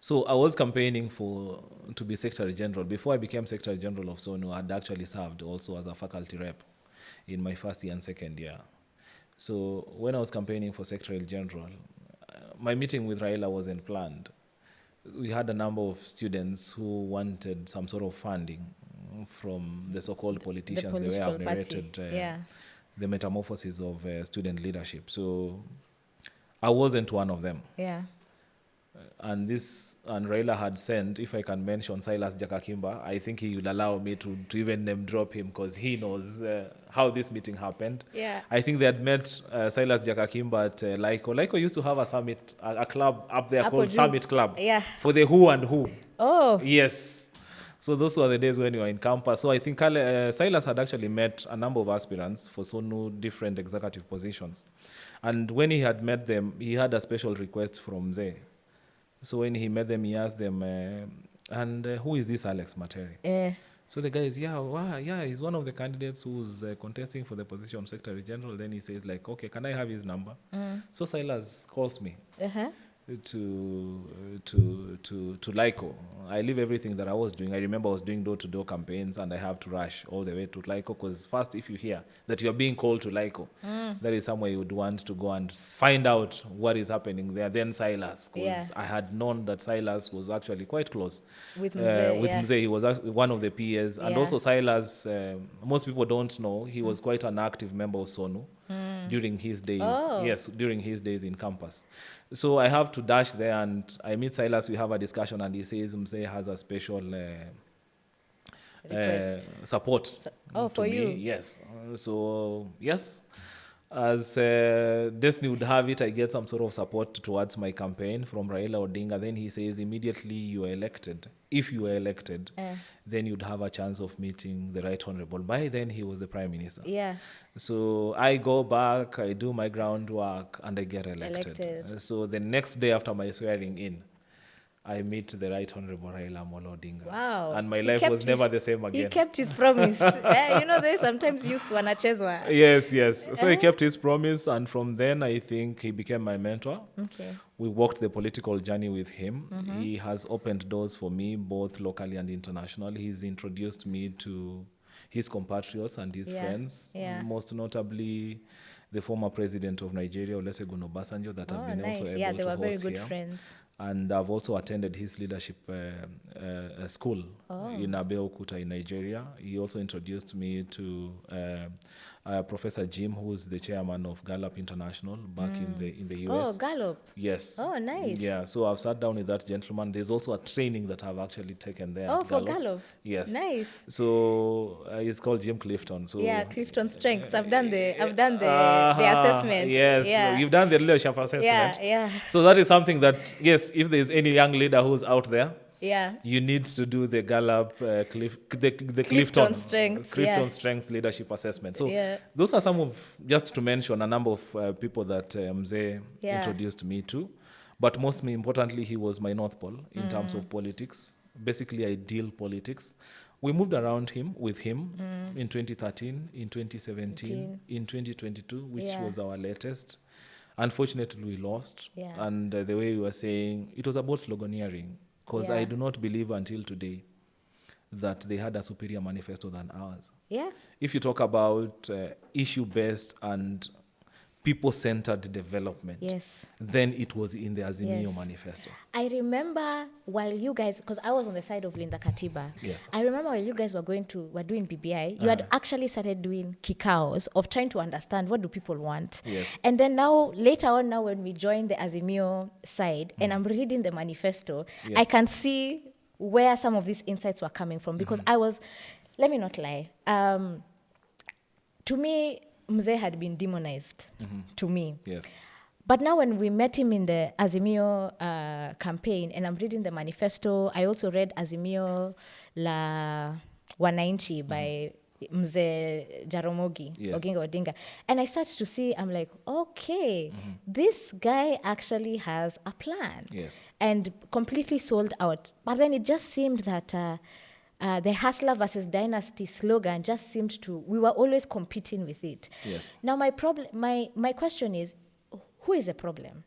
So I was campaigning to be Secretary General. Before I became Secretary General of SONU, I had actually served also as a faculty rep in my first year and second year. So when I was campaigning for Secretary General, my meeting with Raila wasn't planned. We had a number of students who wanted some sort of funding from the so-called politicians. The way I've narrated the metamorphosis of student leadership. So I wasn't one of them. And Raila had sent, if I can mention Silas Jakakimba, I think he would allow me to even name drop him because he knows how this meeting happened. I think they had met Silas Jakakimba at Laiko. Laiko used to have a club up there called Summit Club for the who and who. Oh. Yes. So those were the days when you were in campus. So I think Silas had actually met a number of aspirants for SONU different executive positions. And when he had met them, he had a special request from Mzee. So when he met them, he asked them, who is this Alex Matere? So the guy is, he's one of the candidates who's contesting for the position of Secretary General. Then he says, like, okay, can I have his number? So Silas calls me to Laiko. I leave everything that I was doing. I remember I was doing door-to-door campaigns, and I have to rush all the way to Laiko, because first, if you hear that you're being called to Laiko, that is somewhere you would want to go and find out what is happening there. Then Silas, because I had known that Silas was actually quite close with Mzee. He was one of the PAs, and also Silas, most people don't know, he was quite an active member of SONU during his days. During his days in campus. So I have to dash there, and I meet Silas. We have a discussion, and he says Mzee has a special support for me. you. Yes. So yes, as destiny would have it, I get some sort of support towards my campaign from Raila Odinga. Then he says immediately you are elected. If you are elected, then you'd have a chance of meeting the Right Honorable. By then, he was the Prime Minister. So I go back, I do my groundwork, and I get elected. So the next day after my swearing in, I meet the Right Honorable Raila Amolo Odinga. Wow. And my life was never the same again. He kept his promise. There's sometimes youth wanachezwa. Yes. So he kept his promise, and from then I think he became my mentor. Okay. We walked the political journey with him. He has opened doors for me, both locally and internationally. He's introduced me to his compatriots and his friends, most notably the former president of Nigeria, Olusegun Obasanjo, that I've been also able to host here. They were very good friends. And I've also attended his leadership school in Abeokuta in Nigeria. He also introduced me to Professor Jim, who is the chairman of Gallup International back in the US. Oh, Gallup. Yes. Oh, nice. Yeah, so I've sat down with that gentleman. There's also a training that I've actually taken there. Oh, at for Gallup. Yes. Nice. So it's called Jim Clifton. So yeah, Clifton Strengths. I've done the assessment. Yes, Yeah. you've done the leadership assessment. Yeah. So that is something that, yes, if there's any young leader who's out there, Yeah. you need to do the Gallup the Clifton Strengths, Strength Leadership Assessment. So Yeah. those are some of, just to mention, a number of people that Mzee Yeah. introduced me to. But most importantly, he was my North Pole in terms of politics, basically ideal politics. We moved around with him in 2013, in 2017, in 2022, which was our latest. Unfortunately, we lost. Yeah. And the way we were saying, it was about sloganeering, because Yeah. I do not believe until today that they had a superior manifesto than ours. Yeah. If you talk about issue-based and people-centered development, Yes. then it was in the Azimio Yes. manifesto. I remember while you guys, because I was on the side of Linda Katiba. Yes. I remember while you guys were doing BBI, you had actually started doing kikaos of trying to understand what do people want. Yes. And then later on when we joined the Azimio side and I'm reading the manifesto, Yes. I can see where some of these insights were coming from because let me not lie. To me, Mzee had been demonized to me. Yes. But now when we met him in the Azimio campaign and I'm reading the manifesto, I also read Azimio la Wananchi by Mzee Jaramogi, Yes. Oginga Odinga. And I start to see, I'm like, okay, this guy actually has a plan. Yes. And completely sold out. But then it just seemed that the hustler versus dynasty slogan just seemed we were always competing with it. Yes. Now my question is, who is the problem?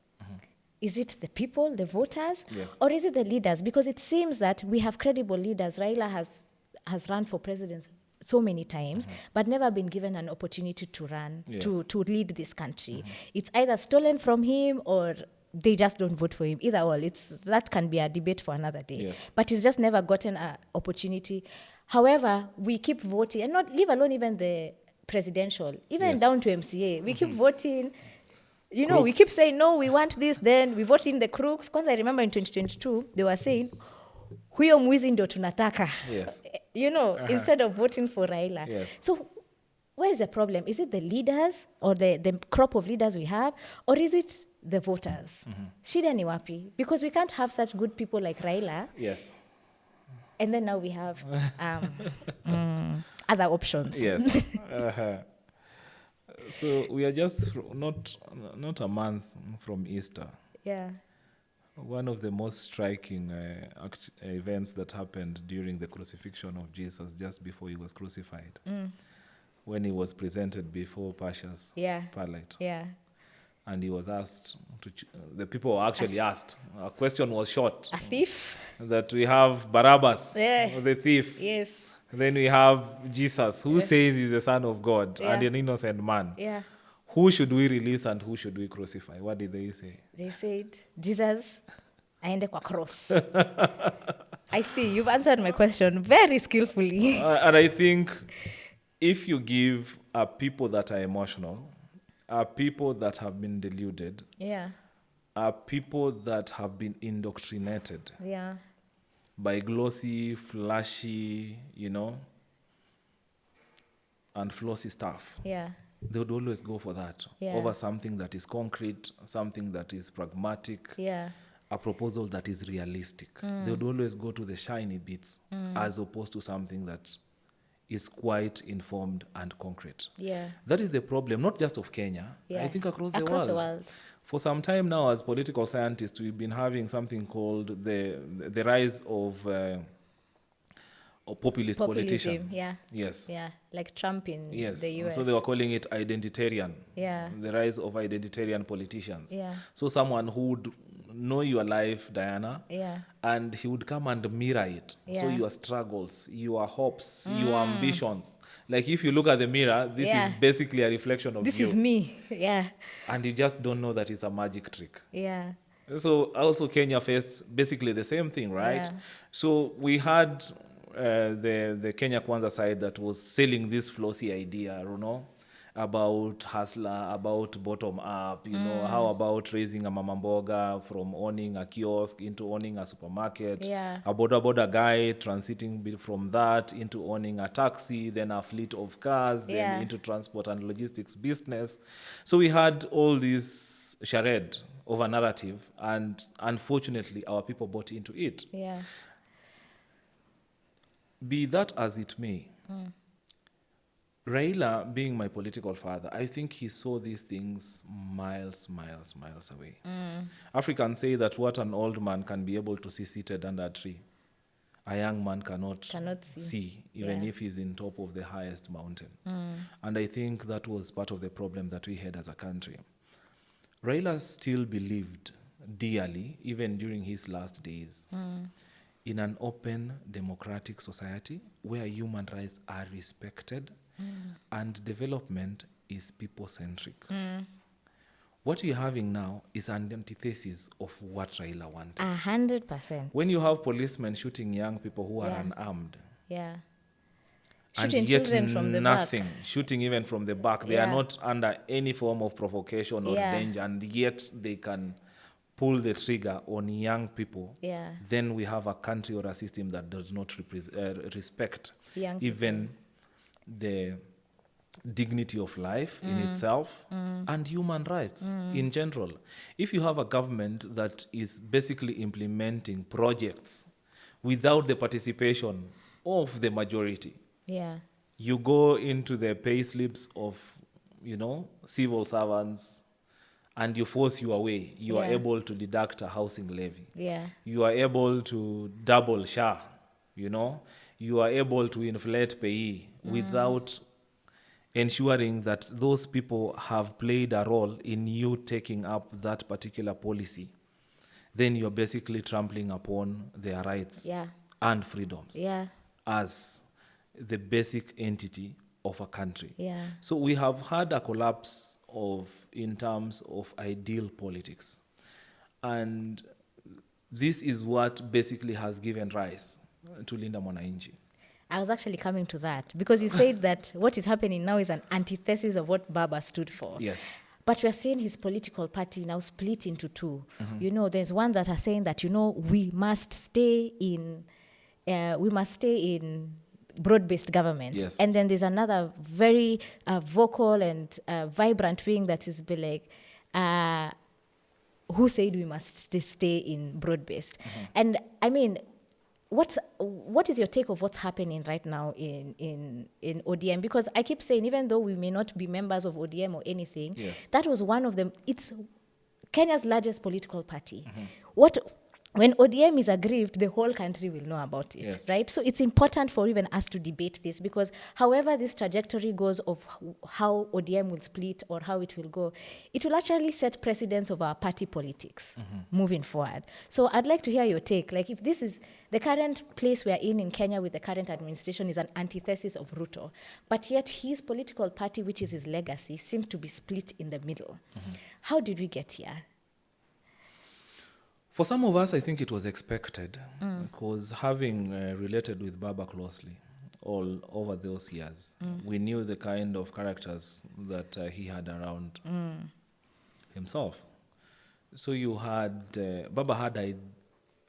Is it the people, the voters, Yes. or is it the leaders? Because it seems that we have credible leaders. Raila has run for president so many times, but never been given an opportunity to run, Yes. to lead this country. It's either stolen from him or they just don't vote for him. Either or, that can be a debate for another day. Yes. But he's just never gotten an opportunity. However, we keep voting, and not leave alone even the presidential, even Yes. down to MCA. We keep voting. We Crooks. keep saying, no, we want this, then we vote in the crooks. Because I remember in 2022, they were saying, huyo mwizi ndo tunataka. Yes. Instead of voting for Raila. Yes. So where is the problem? Is it the leaders or the crop of leaders we have? Or is it the voters? Shida ni wapi? Because we can't have such good people like Raila. Yes. And then now we have other options. Yes. So we are just not a month from Easter. Yeah. One of the most striking events that happened during the crucifixion of Jesus, just before he was crucified, when he was presented before Pasha's Pilate. Yeah. And he was asked, the people were actually asked, a question was shot. A thief? That we have Barabbas, the thief. Yes. Then we have Jesus, who says he's the Son of God and an innocent man. Yeah. Who should we release and who should we crucify? What did they say? They said, Jesus, aende kwa cross. I see, you've answered my question very skillfully. And I think if you give people that are emotional, people that have been deluded, people that have been indoctrinated by glossy, flashy, and flossy stuff, they would always go for that over something that is concrete, something that is pragmatic, a proposal that is realistic. They would always go to the shiny bits as opposed to something that is quite informed and concrete. That is the problem, not just of Kenya, I think across the world. For some time now, as political scientists, we've been having something called the rise of populist politician. Yes. Yeah, like Trump in the US. So they were calling it identitarian. Yeah. The rise of identitarian politicians. Yeah. So someone who would know your life, Diana, Yeah. and he would come and mirror it. So Yeah. your struggles, your hopes, your ambitions. Like if you look at the mirror, this is basically a reflection of This you. is me. Yeah. And you just don't know that it's a magic trick. Yeah. So also Kenya faced basically the same thing, right? Yeah. So we had the Kenya Kwanza side that was selling this flossy idea, about hustler, about bottom up, how about raising a mama mboga from owning a kiosk into owning a supermarket, Yeah. a boda guy transiting from that into owning a taxi, then a fleet of cars, Yeah. then into transport and logistics business. So we had all this charade of a narrative, and unfortunately our people bought into it. Yeah. Be that as it may, Raila, being my political father, I think he saw these things miles away. Africans say that what an old man can be able to see seated under a tree, a young man cannot see, even if he's in top of the highest mountain. And I think that was part of the problem that we had as a country. Raila still believed dearly, even during his last days, in an open, democratic society where human rights are respected and development is people-centric. What you're having now is an antithesis of what Raila wanted. 100%. When you have policemen shooting young people who are unarmed, yeah, and shooting yet children from the nothing, back. shooting even from the back, they are not under any form of provocation or danger, and yet they can pull the trigger on young people, then we have a country or a system that does not respect young even the dignity of life in itself and human rights in general. If you have a government that is basically implementing projects without the participation of the majority, you go into the pay slips of, civil servants, and you force your way. You are able to deduct a housing levy. You are able to double SHA, You are able to inflate pay without ensuring that those people have played a role in you taking up that particular policy. Then you're basically trampling upon their rights and freedoms as the basic entity of a country. So we have had a collapse in terms of ideal politics. And this is what basically has given rise to Linda Mwananchi. I was actually coming to that because you said that what is happening now is an antithesis of what Baba stood for. Yes. But we're seeing his political party now split into two. There's one that are saying that, we must stay in broad-based government. Yes. And then there's another very vocal and vibrant wing that is be like, who said we must stay in broad-based? And I mean, what is your take of what's happening right now in ODM? Because I keep saying, even though we may not be members of ODM or anything, that was one of them. It's Kenya's largest political party. When ODM is aggrieved, the whole country will know about it, right? So it's important for even us to debate this because however this trajectory goes of how ODM will split or how it will go, it will actually set precedents of our party politics moving forward. So I'd like to hear your take. Like if this is the current place we are in Kenya with the current administration is an antithesis of Ruto, but yet his political party, which is his legacy, seems to be split in the middle. How did we get here? For some of us, I think it was expected because having related with Baba closely all over those years, we knew the kind of characters that he had around himself. So you had, Baba had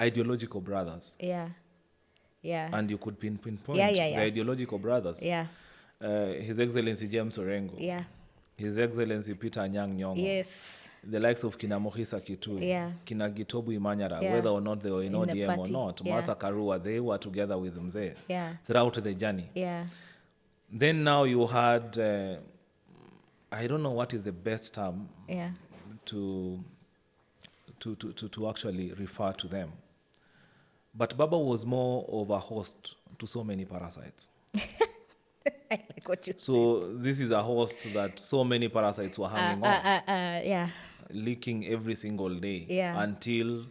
ideological brothers. And you could pinpoint the ideological brothers. His Excellency James Orengo. His Excellency Peter Anyang' Nyong'o. The likes of Kina Mohisa Kitui, Kina Gitobu Imanyara, whether or not they were in ODM or not, Martha Karua, they were together with Mzee throughout the journey. Then now you had, I don't know what is the best term to actually refer to them. But Baba was more of a host to so many parasites. I like what you So this is a host that so many parasites were hanging on. Leaking every single day until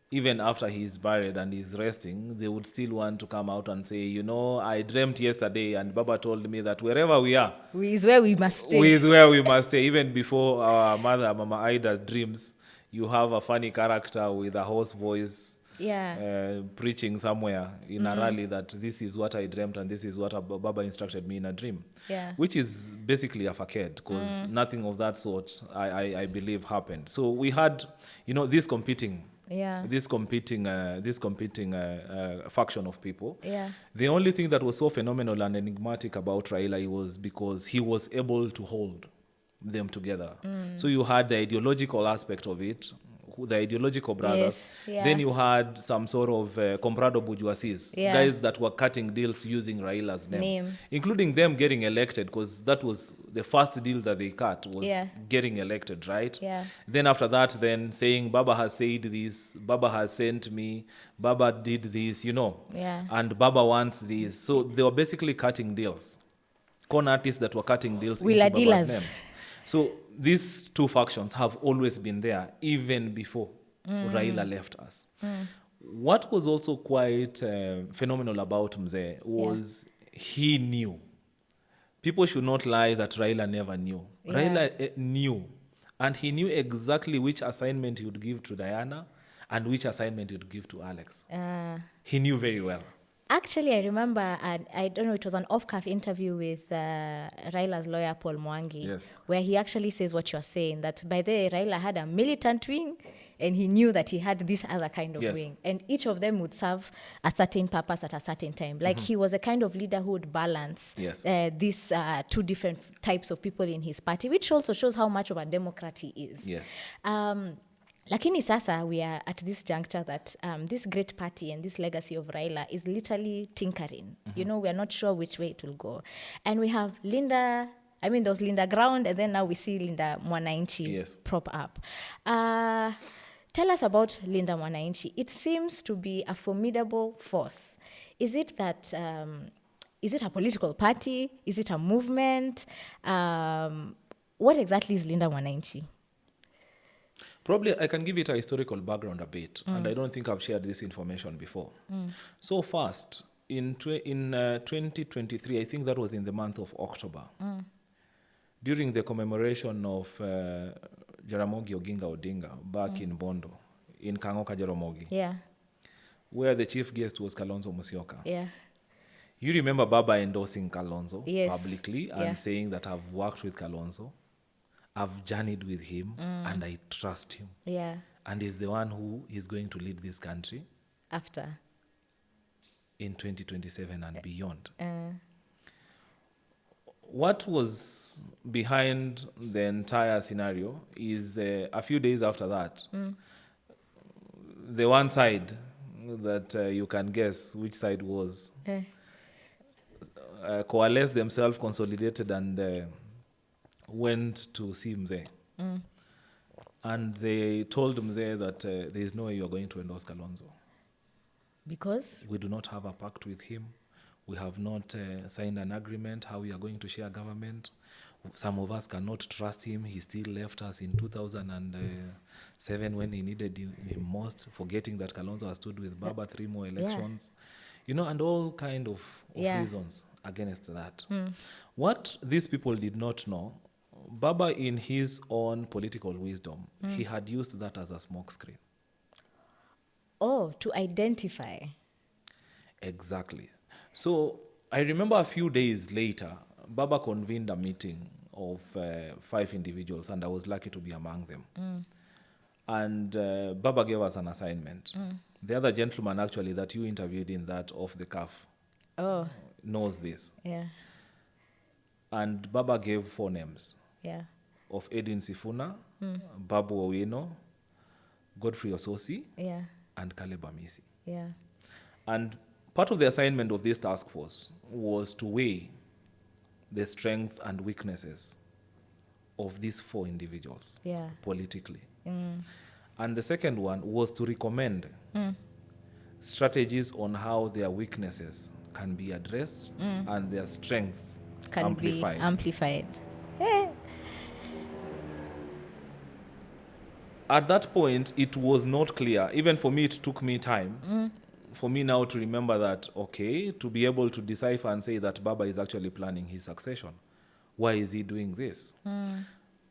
even after he's buried and he's resting, they would still want to come out and say, I dreamt yesterday and Baba told me that wherever we are, is where we must stay. Is where we must stay. Even before our mother, Mama Aida's dreams, you have a funny character with a hoarse voice preaching somewhere in a rally that this is what I dreamt and this is what Baba instructed me in a dream. Which is basically a facade, because nothing of that sort, I believe, happened. So we had, this competing faction of people. The only thing that was so phenomenal and enigmatic about Raila was because he was able to hold them together. So you had the ideological aspect of it, the ideological brothers. Then you had some sort of comprado bourgeoisies, guys that were cutting deals using Raila's name, including them getting elected, because that was the first deal that they cut, was getting elected, right? Then after that, then saying, Baba has said this, Baba has sent me, Baba did this, and Baba wants this. So they were basically cutting deals. Con artists that were cutting deals into Baba's names. So these two factions have always been there, even before Raila left us. What was also quite phenomenal about Mzee was he knew. People should not lie that Raila never knew. Raila knew. And he knew exactly which assignment he would give to Diana and which assignment he would give to Alex. He knew very well. Actually, I remember, I don't know, it was an off-cuff interview with Raila's lawyer, Paul Mwangi, where he actually says what you're saying, that by the way, Raila had a militant wing, and he knew that he had this other kind of wing. And each of them would serve a certain purpose at a certain time. Like he was a kind of leader who would balance these two different types of people in his party, which also shows how much of a Democrat he is. Lakini sasa, we are at this juncture that this great party and this legacy of Raila is literally tinkering. We are not sure which way it will go. And we have there was Linda Ground, and then now we see Linda Mwananchi prop up. Tell us about Linda Mwananchi. It seems to be a formidable force. Is it that, is it a political party? Is it a movement? What exactly is Linda Mwananchi? Probably I can give it a historical background a bit, and I don't think I've shared this information before. So first, in 2023, I think that was in the month of October, during the commemoration of Jaramogi Oginga Odinga back in Bondo, in Kangoka Jaramogi, where the chief guest was Kalonzo Musyoka. You remember Baba endorsing Kalonzo publicly and saying that I've worked with Kalonzo, I've journeyed with him, and I trust him. And he's the one who is going to lead this country after in 2027 and beyond. What was behind the entire scenario is a few days after that, the one side that you can guess which side was coalesced themselves, consolidated, and went to see Mzee. And they told Mzee that there is no way you are going to endorse Kalonzo. Because? We do not have a pact with him. We have not signed an agreement how we are going to share government. Some of us cannot trust him. He still left us in 2007 when he needed him most, forgetting that Kalonzo has stood with Baba 3 more elections. And all kind of reasons against that. What these people did not know, Baba, in his own political wisdom, he had used that as a smokescreen. Oh, to identify. Exactly. So I remember a few days later, Baba convened a meeting of 5 individuals, and I was lucky to be among them. And Baba gave us an assignment. The other gentleman, actually, that you interviewed in that off the cuff knows this. And Baba gave 4 names. Of Edwin Sifuna, Babu Owino, Godfrey Ososi, and Caleb Amisi. And part of the assignment of this task force was to weigh the strengths and weaknesses of these 4 individuals politically. And the second one was to recommend strategies on how their weaknesses can be addressed and their strength can be amplified. At that point, it was not clear. Even for me, it took me time for me now to remember that, okay, to be able to decipher and say that Baba is actually planning his succession. Why is he doing this?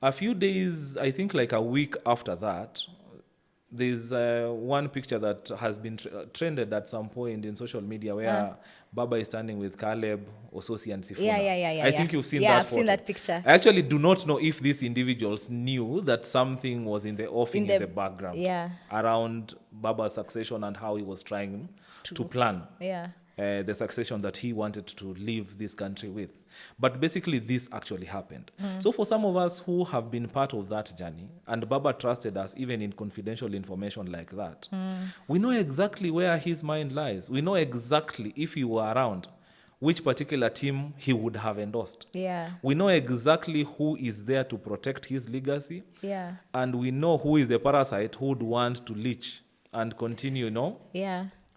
A few days, I think like a week after that, there's one picture that has been trended at some point in social media where Baba is standing with Caleb, Ososi, and Sifuna. Yeah. I think you've seen that Yeah, I've photo. seen that picture. I actually do not know if these individuals knew that something was in the offing in the background around Baba's succession and how he was trying to plan. The succession that he wanted to leave this country with. But basically, this actually happened. So for some of us who have been part of that journey, and Baba trusted us even in confidential information like that, we know exactly where his mind lies. We know exactly, if he were around, which particular team he would have endorsed. We know exactly who is there to protect his legacy. And we know who is the parasite who would want to leech and continue,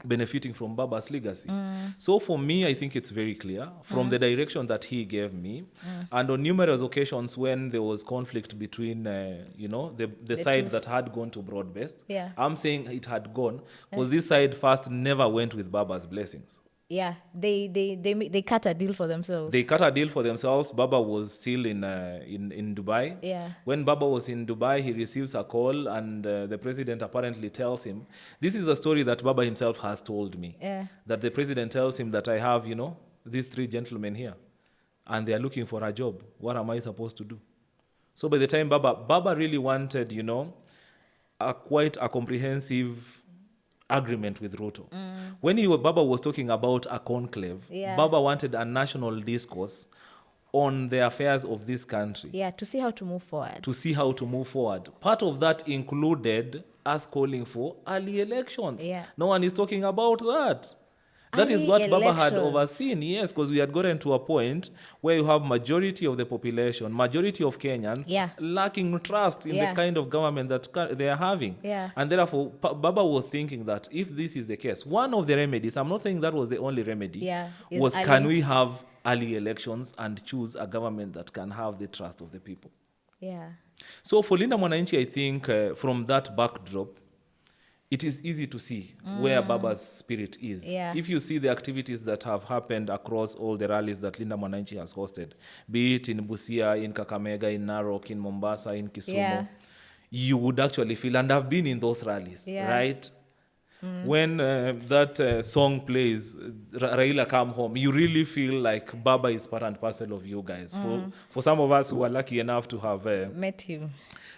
benefiting from Baba's legacy. So for me, I think it's very clear from the direction that he gave me, and on numerous occasions when there was conflict between, the side that had gone to broad-based. I'm saying it had gone because this side first never went with Baba's blessings. They cut a deal for themselves. They cut a deal for themselves. Baba was still in Dubai. When Baba was in Dubai, he receives a call, and the president apparently tells him, this is a story that Baba himself has told me, that the president tells him that I have, these 3 gentlemen here, and they are looking for a job. What am I supposed to do? So by the time Baba really wanted, quite a comprehensive agreement with Ruto. When Baba was talking about a conclave, Baba wanted a national discourse on the affairs of this country. To see how to move forward. Part of that included us calling for early elections. No one is talking about that. That is what Baba had overseen, yes, because we had gotten to a point where you have majority of the population, majority of Kenyans lacking trust in the kind of government that they are having. And therefore, Baba was thinking that if this is the case, one of the remedies, I'm not saying that was the only remedy, was can we have early elections and choose a government that can have the trust of the people. So for Linda Mwananchi, I think from that backdrop, it is easy to see where Baba's spirit is. If you see the activities that have happened across all the rallies that Linda Mwananchi has hosted, be it in Busia, in Kakamega, in Narok, in Mombasa, in Kisumu, you would actually feel, and I've been in those rallies, right? When that song plays, Raila Come Home, you really feel like Baba is part and parcel of you guys. For some of us who are lucky enough to have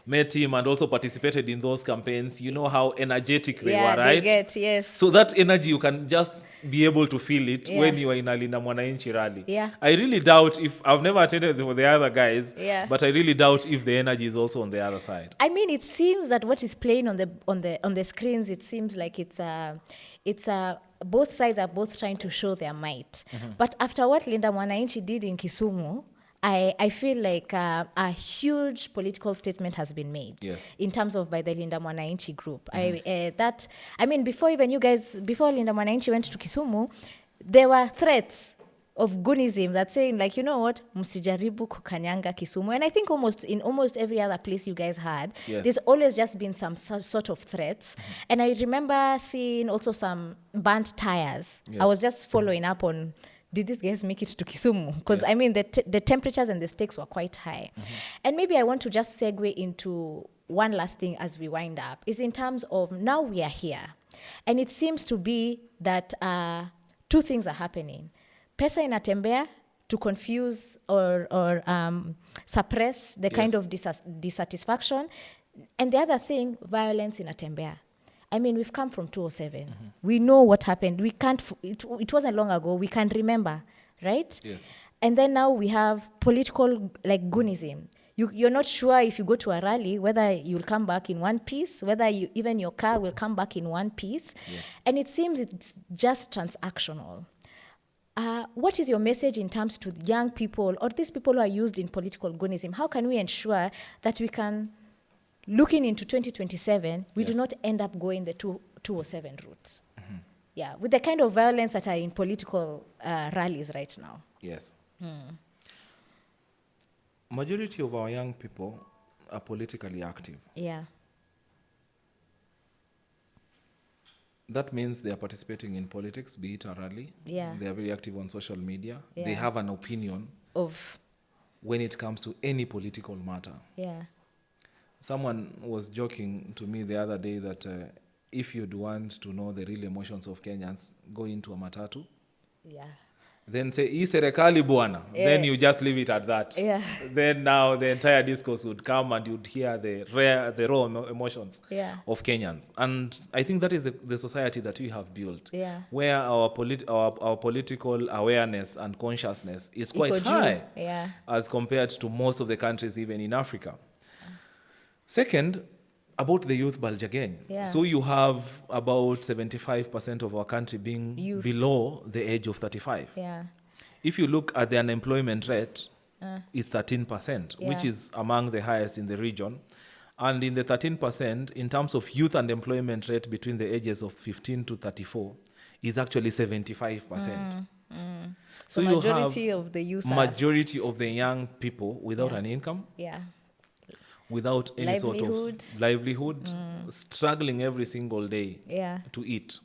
met him and also participated in those campaigns, you know how energetic they were, right? They get, yes. So that energy, you can just be able to feel it when you are in a Linda Mwananchi rally. I really doubt if, I've never attended for the other guys, but I really doubt if the energy is also on the other side. I mean, it seems that what is playing on the screens, it seems like it's both sides are both trying to show their might. But after what Linda Mwananchi did in Kisumu, I feel like a huge political statement has been made in terms of by the Linda Mwananchi group. Before Linda Mwananchi went to Kisumu, there were threats of goonism that saying, like, you know what, msijaribu kukanyanga Kisumu. And I think in almost every other place you guys had, there's always just been some sort of threats. And I remember seeing also some burnt tires. I was just following up on, did these guys make it to Kisumu? Because, I mean, the temperatures and the stakes were quite high. And maybe I want to just segue into one last thing as we wind up, is in terms of now we are here. And it seems to be that 2 things are happening. Pesa inatembea to confuse or suppress the kind of dissatisfaction. And the other thing, violence inatembea. I mean, we've come from 2007. We know what happened. We can't, it wasn't long ago. We can remember, right? Yes. And then now we have political, like, goonism. You're not sure if you go to a rally, whether you'll come back in one piece, whether even your car will come back in one piece. And it seems it's just transactional. What is your message in terms to young people or these people who are used in political goonism? How can we ensure that we can, looking into 2027, we do not end up going the 207 route? With the kind of violence that are in political rallies right now. Majority of our young people are politically active. That means they are participating in politics, be it a rally. They are very active on social media. They have an opinion of when it comes to any political matter. Someone was joking to me the other day that if you'd want to know the real emotions of Kenyans, go into a matatu. Yeah. Then say, "Hii serikali bwana." Then you just leave it at that. Yeah. Then now the entire discourse would come and you'd hear the raw emotions of Kenyans. And I think that is the society that we have built, where our political awareness and consciousness is quite high as compared to most of the countries even in Africa. Second, about the youth bulge again. So you have about 75% of our country being youth below the age of 35. If you look at the unemployment rate, it's 13%, which is among the highest in the region. And in the 13%, in terms of youth unemployment rate between the ages of 15 to 34, is actually 75%. So you majority have of the youth majority of the young people without an income. Without any sort of livelihood, struggling every single day to eat,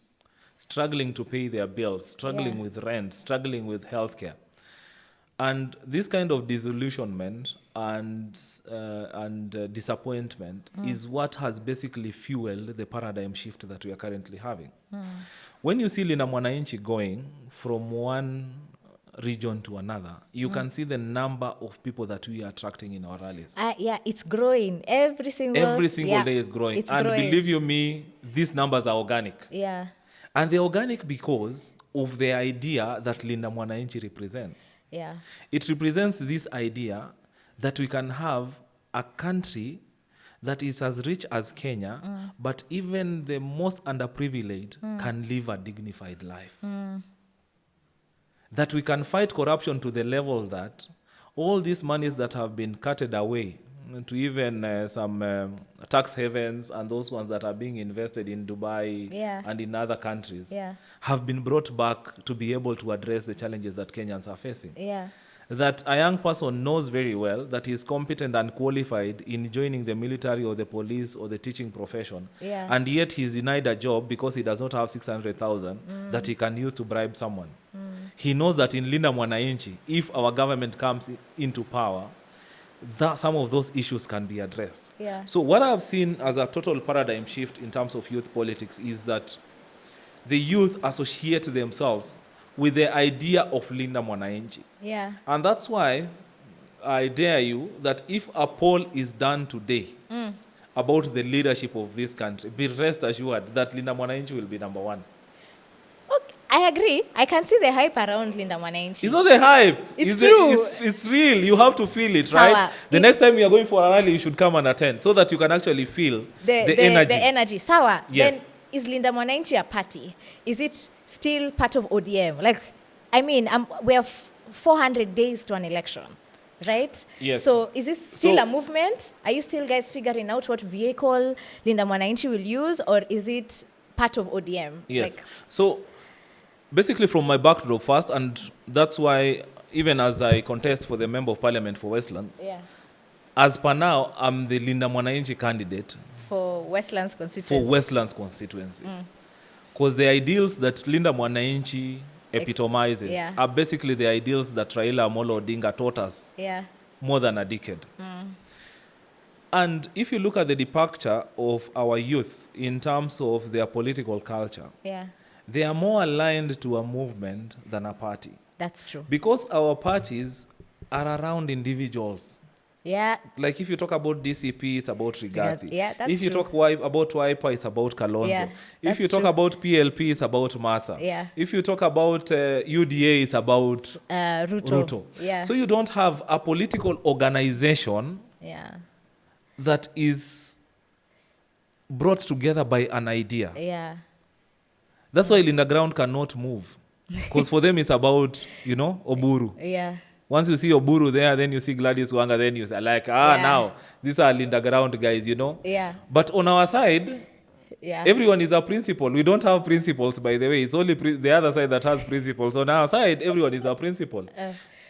struggling to pay their bills, struggling with rent, struggling with healthcare. And this kind of disillusionment and disappointment is what has basically fueled the paradigm shift that we are currently having. When you see Linda Mwananchi going from one region to another, you can see the number of people that we are attracting in our rallies. It's growing every single day is growing. And believe you me, these numbers are organic. And they're organic because of the idea that Linda Mwananchi represents. It represents this idea that we can have a country that is as rich as Kenya, but even the most underprivileged can live a dignified life. That we can fight corruption to the level that all these monies that have been carted away to even some tax havens and those ones that are being invested in Dubai and in other countries have been brought back to be able to address the challenges that Kenyans are facing. That a young person knows very well that he is competent and qualified in joining the military or the police or the teaching profession, and yet he's denied a job because he does not have 600,000 that he can use to bribe someone. He knows that in Linda Mwananchi, if our government comes into power, that some of those issues can be addressed. So what I've seen as a total paradigm shift in terms of youth politics is that the youth associate themselves with the idea of Linda Mwananchi. And that's why I dare you that if a poll is done today about the leadership of this country, be rest assured that Linda Mwananchi will be number one. I agree. I can see the hype around Linda Mwananchi. It's not the hype. It's true. It's real. You have to feel it, right? The next time you are going for a rally, you should come and attend so that you can actually feel the energy. The energy. Sawa. Yes. Then is Linda Mwananchi a party? Is it still part of ODM? Like, I mean, we have 400 days to an election, right? Yes. So is this still a movement? Are you still guys figuring out what vehicle Linda Mwananchi will use, or is it part of ODM? Yes. So basically from my backdrop first, and that's why even as I contest for the Member of Parliament for Westlands, as per now, I'm the Linda Mwananchi candidate for Westlands Constituency. For Westlands Constituency. Because the ideals that Linda Mwananchi epitomizes are basically the ideals that Raila Amolo Odinga taught us more than a decade. And if you look at the departure of our youth in terms of their political culture, they are more aligned to a movement than a party. That's true. Because our parties are around individuals. Like if you talk about DCP, it's about Rigathi. That's if you true. talk about Wiper, it's about Kalonzo. If you talk about PLP, it's about Martha. If you talk about UDA, it's about Ruto. So you don't have a political organization that is brought together by an idea. That's why Linda Ground cannot move. Because for them, it's about, Oburu. Once you see Oburu there, then you see Gladys Wanga, then you say, now, these are Linda Ground guys, But on our side, Yeah. Everyone is a principal. We don't have principals, by the way. It's only the other side that has principals. On our side, everyone is a principal.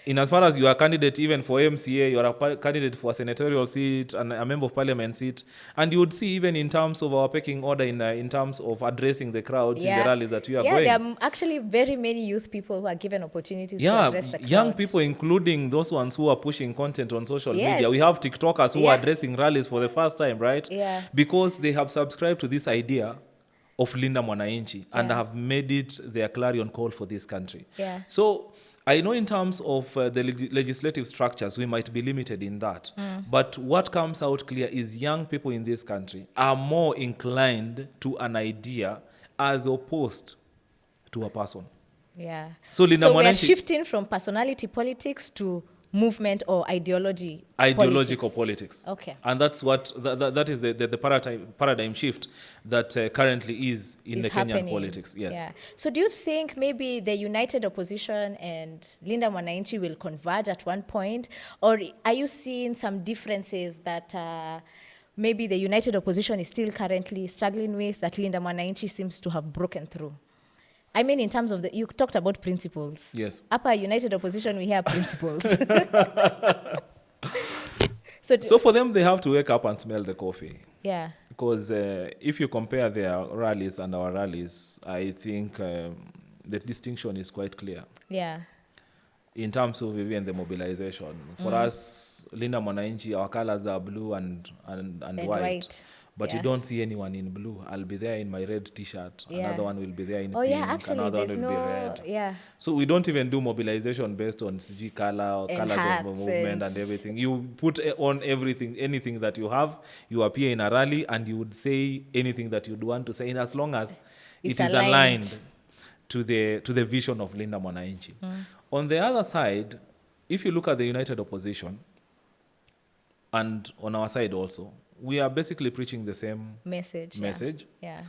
In as far as you are a candidate even for MCA, you are a candidate for a senatorial seat and a member of parliament seat. And you would see even in terms of our pecking order, in terms of addressing the crowds in the rallies that we are going. Yeah, there are actually very many youth people who are given opportunities to address the crowd. Young people, including those ones who are pushing content on social media. We have TikTokers who are addressing rallies for the first time, right? Yeah. Because they have subscribed to this idea of Linda Mwananchi and have made it their clarion call for this country. Yeah. So I know in terms of the legislative structures, we might be limited in that. But what comes out clear is young people in this country are more inclined to an idea as opposed to a person. Yeah. So Linda we are Mwananchi, shifting from personality politics to movement or ideological politics. Okay. And that's what that is the paradigm shift that currently is in the happening. Kenyan politics. Yes. Yeah. So do you think maybe the united opposition and Linda Mwananchi will converge at one point, or are you seeing some differences that maybe the united opposition is still currently struggling with that Linda Mwananchi seems to have broken through? I mean, in terms of you talked about principles. Yes. Upper united opposition, we have principles. So for them, they have to wake up and smell the coffee. Yeah. Because if you compare their rallies and our rallies, I think the distinction is quite clear. Yeah. In terms of even the mobilization. For us, Linda Mwananchi, our colors are blue and white. But you don't see anyone in blue. I'll be there in my red T-shirt. Another one will be there in pink. Actually, another there's one will be red. Yeah. So we don't even do mobilization based on CG color or colors of the movement and everything. You put on everything, anything that you have. You appear in a rally and you would say anything that you'd want to say, as long as it is aligned to the vision of Linda Mwananchi. On the other side, if you look at the united opposition, and on our side also, we are basically preaching the same message. Yeah.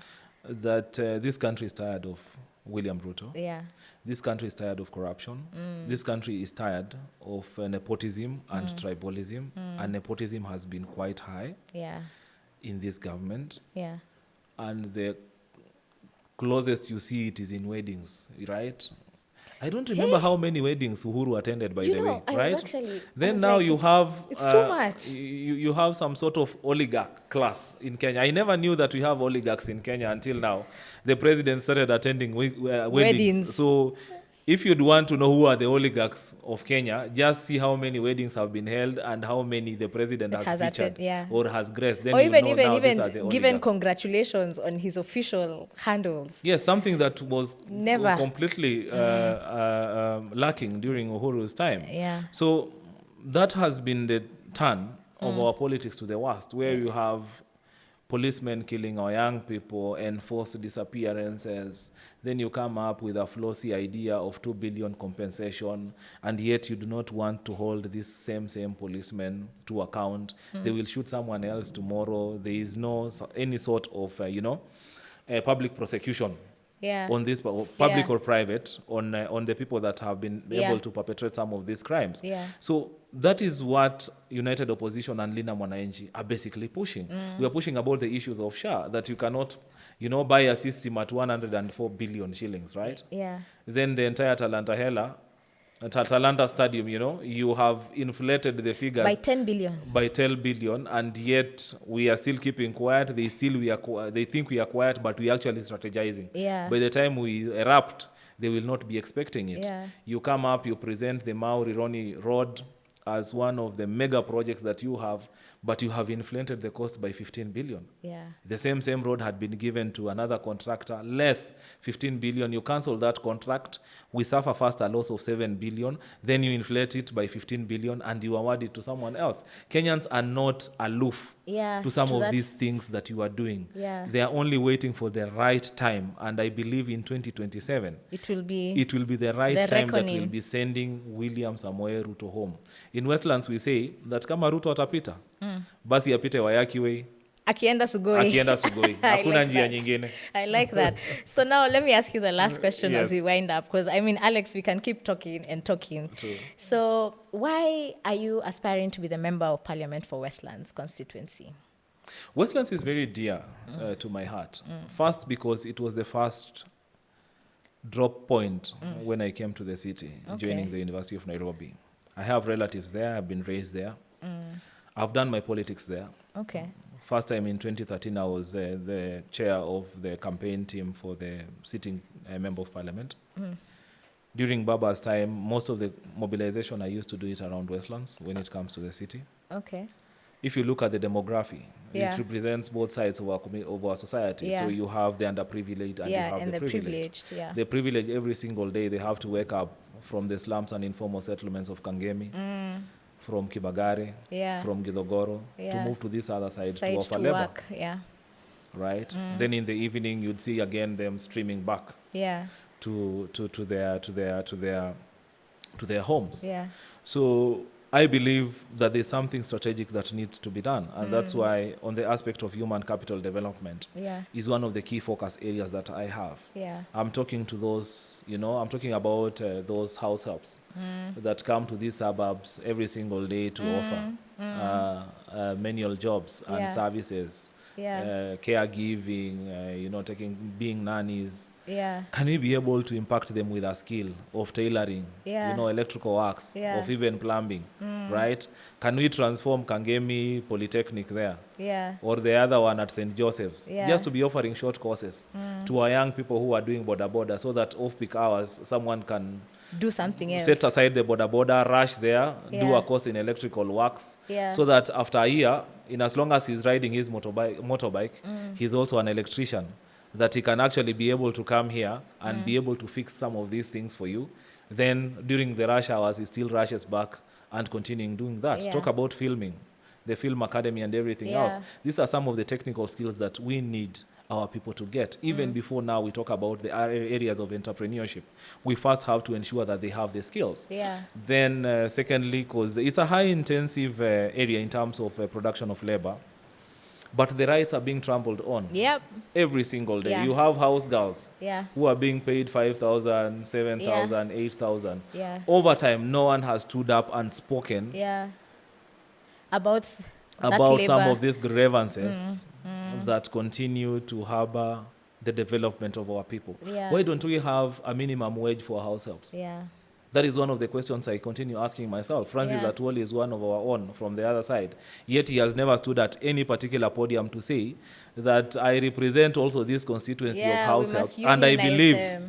That this country is tired of William Ruto. Yeah. This country is tired of corruption. This country is tired of nepotism and tribalism. And nepotism has been quite high in this government. Yeah. And the closest you see it is in weddings, right? I don't remember how many weddings Uhuru attended, by the way, right? Then now you have... It's too much. You have some sort of oligarch class in Kenya. I never knew that we have oligarchs in Kenya until now. The president started attending weddings. So if you'd want to know who are the oligarchs of Kenya, just see how many weddings have been held and how many the president has featured or has graced. Then or even given congratulations on his official handles. Yes, something that was completely lacking during Uhuru's time. Yeah. So that has been the turn of our politics to the worst, where you have policemen killing our young people, enforced disappearances. Then you come up with a flossy idea of 2 billion compensation, and yet you do not want to hold this same policemen to account. They will shoot someone else tomorrow. There is no any sort of, public prosecution on this, public or private, on the people that have been able to perpetrate some of these crimes. Yeah. So that is what United Opposition and Linda Mwananchi are basically pushing. We are pushing about the issues of SHA, that you cannot, buy a system at 104 billion shillings, right? Yeah. Then the entire Talanta Stadium, you have inflated the figures by 10 billion. By 10 billion, and yet we are still keeping quiet. They think we are quiet, but we are actually strategizing. Yeah. By the time we erupt, they will not be expecting it. Yeah. You come up, you present the Mau-Rironi Road as one of the mega projects that you have, but you have inflated the cost by 15 billion. Yeah. The same road had been given to another contractor, less 15 billion. You cancel that contract, we suffer first a loss of 7 billion, then you inflate it by 15 billion and you award it to someone else. Kenyans are not aloof to some of these things that you are doing. Yeah. They are only waiting for the right time, and I believe in 2027 it will be the right time that will be sending William Samoei Ruto home. In Westlands we say that kama Ruto atapita, basi apite Wayaki way, akienda Sugoi. Hakuna njia nyingine. I like that. So now let me ask you the last question as we wind up, because Alex, we can keep talking and talking. True. So why are you aspiring to be the member of parliament for Westlands Constituency? Westlands is very dear to my heart. First, because it was the first drop point when I came to the city, joining the University of Nairobi. I have relatives there. I've been raised there. I've done my politics there. Okay. First time in 2013, I was the chair of the campaign team for the sitting member of parliament. During Baba's time, most of the mobilization, I used to do it around Westlands when it comes to the city. Okay. If you look at the demography, it represents both sides of our society. So you have the underprivileged and you have the privileged. The privileged, every single day, they have to wake up from the slums and informal settlements of Kangemi, from Kibagare, from Gidogoro, to move to this other side to offer labor. Work. Right? Then in the evening, you'd see again them streaming back to their homes. So I believe that there's something strategic that needs to be done. And that's why on the aspect of human capital development is one of the key focus areas that I have. I'm talking to those, I'm talking about those house helps that come to these suburbs every single day to offer menial jobs and services, caregiving, being nannies. Can we be able to impact them with a skill of tailoring, electrical works, of even plumbing, right? Can we transform Kangemi Polytechnic there? Or the other one at St. Joseph's, just to be offering short courses to our young people who are doing border, so that off-peak hours, someone can do something else. Set aside the border, rush there, do a course in electrical works, so that after a year, in as long as he's riding his motorbike, he's also an electrician, that he can actually be able to come here and be able to fix some of these things for you. Then during the rush hours, he still rushes back and continuing doing that. Talk about filming, the film academy and everything else. These are some of the technical skills that we need our people to get. Even before now we talk about the areas of entrepreneurship, we first have to ensure that they have the skills. Then secondly, because it's a high intensive area in terms of production of labor, but the rights are being trampled on every single day. You have house girls who are being paid 5,000, 7,000, 8,000. Over time, no one has stood up and spoken about some of these grievances that continue to harbor the development of our people. Why don't we have a minimum wage for house helps? That is one of the questions I continue asking myself. Francis Atwoli is one of our own from the other side. Yet he has never stood at any particular podium to say that I represent also this constituency of house helps. And I believe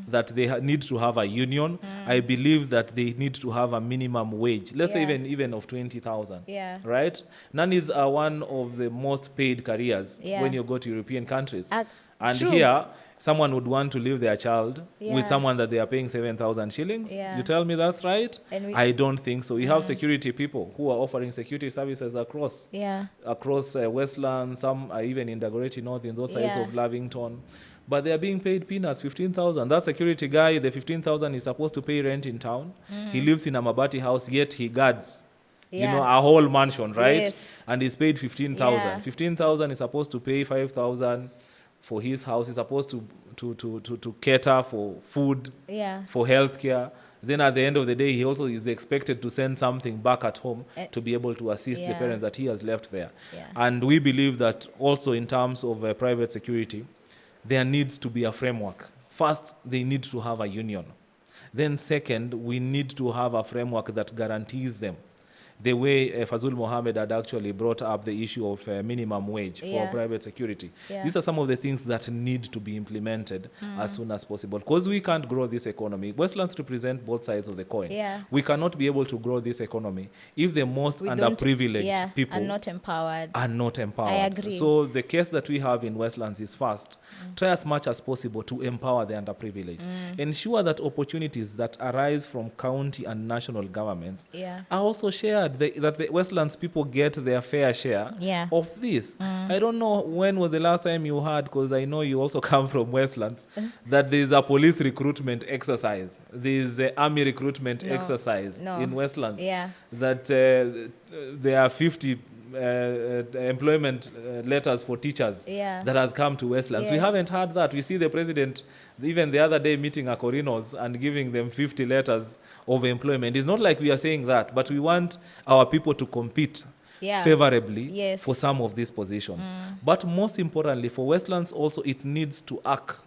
that they need to have a union. I believe that they need to have a minimum wage. Let's say even of 20,000. Right? Nannies are one of the most paid careers when you go to European countries. And here, someone would want to leave their child with someone that they are paying 7,000 shillings. You tell me that's right? I don't think so. We have security people who are offering security services across Westlands. Some are even in Dagoretti North, in those sides of Lavington. But they are being paid peanuts, 15,000. That security guy, the 15,000 is supposed to pay rent in town. He lives in a Mabati house, yet he guards a whole mansion, right? And he's paid 15,000. 15,000 is supposed to pay 5,000 for his house. He's supposed to cater for food, for healthcare. Then at the end of the day, he also is expected to send something back at home to be able to assist the parents that he has left there. And we believe that also in terms of private security, there needs to be a framework. First, they need to have a union. Then second, we need to have a framework that guarantees them. The way Fazul Mohammed had actually brought up the issue of minimum wage for private security. These are some of the things that need to be implemented as soon as possible. Because we can't grow this economy. Westlands represent both sides of the coin. We cannot be able to grow this economy if the most underprivileged people are not empowered. I agree. So the case that we have in Westlands is first, try as much as possible to empower the underprivileged. Ensure that opportunities that arise from county and national governments are also shared. That the Westlands people get their fair share of this. I don't know when was the last time you heard, because I know you also come from Westlands, that there's a police recruitment exercise. There's an army recruitment exercise in Westlands. That there are 50 employment letters for teachers that has come to Westlands. We haven't had that. We see the president even the other day meeting Akorinos and giving them 50 letters of employment. It's not like we are saying that, but we want our people to compete favorably for some of these positions. But most importantly, for Westlands also, it needs to arc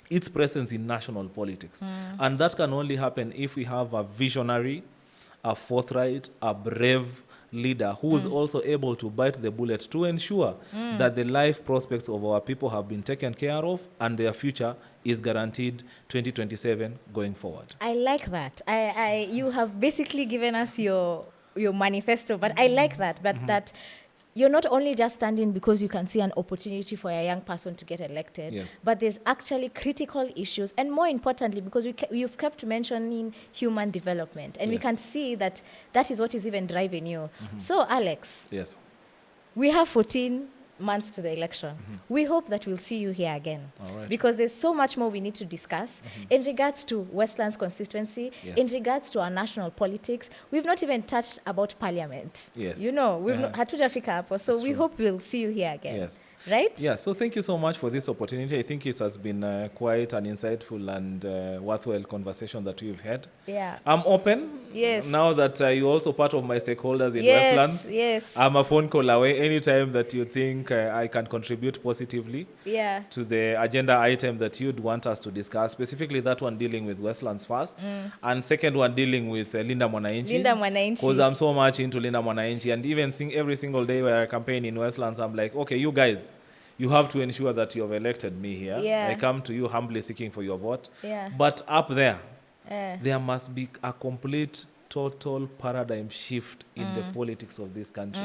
its presence in national politics. And that can only happen if we have a visionary, a forthright, a brave leader who is also able to bite the bullet to ensure that the life prospects of our people have been taken care of and their future is guaranteed 2027 going forward. I like that. You have basically given us your manifesto, but I like that. But that you're not only just standing because you can see an opportunity for a young person to get elected, but there's actually critical issues, and more importantly, because you've kept mentioning human development, and we can see that is what is even driving you. So, Alex, we have 14 months to the election. We hope that we'll see you here again, because there's so much more we need to discuss in regards to Westlands Constituency, in regards to our national politics. We've not even touched about parliament. You know, we've not hatujafika hapo, so we hope we'll see you here again. Right? Yeah, so thank you so much for this opportunity. I think it has been quite an insightful and worthwhile conversation that we've had. I'm open. Now that you're also part of my stakeholders in Westlands. I'm a phone call away anytime that you think I can contribute positively to the agenda item that you'd want us to discuss, specifically that one dealing with Westlands first, and second one dealing with Linda Mwananchi. Because I'm so much into Linda Mwananchi, and even every single day where I campaign in Westlands, I'm like, okay, you guys, you have to ensure that you have elected me here. I come to you humbly seeking for your vote. But up there, there must be a complete, total paradigm shift in the politics of this country.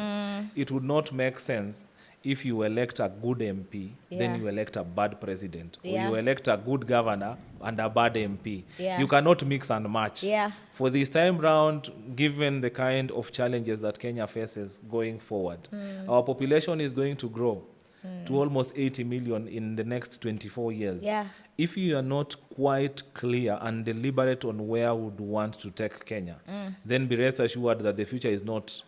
It would not make sense if you elect a good MP, then you elect a bad president. Or you elect a good governor and a bad MP. You cannot mix and match. For this time round, given the kind of challenges that Kenya faces going forward, our population is going to grow to almost 80 million in the next 24 years. If you are not quite clear and deliberate on where we would want to take Kenya, then be rest assured that the future is not,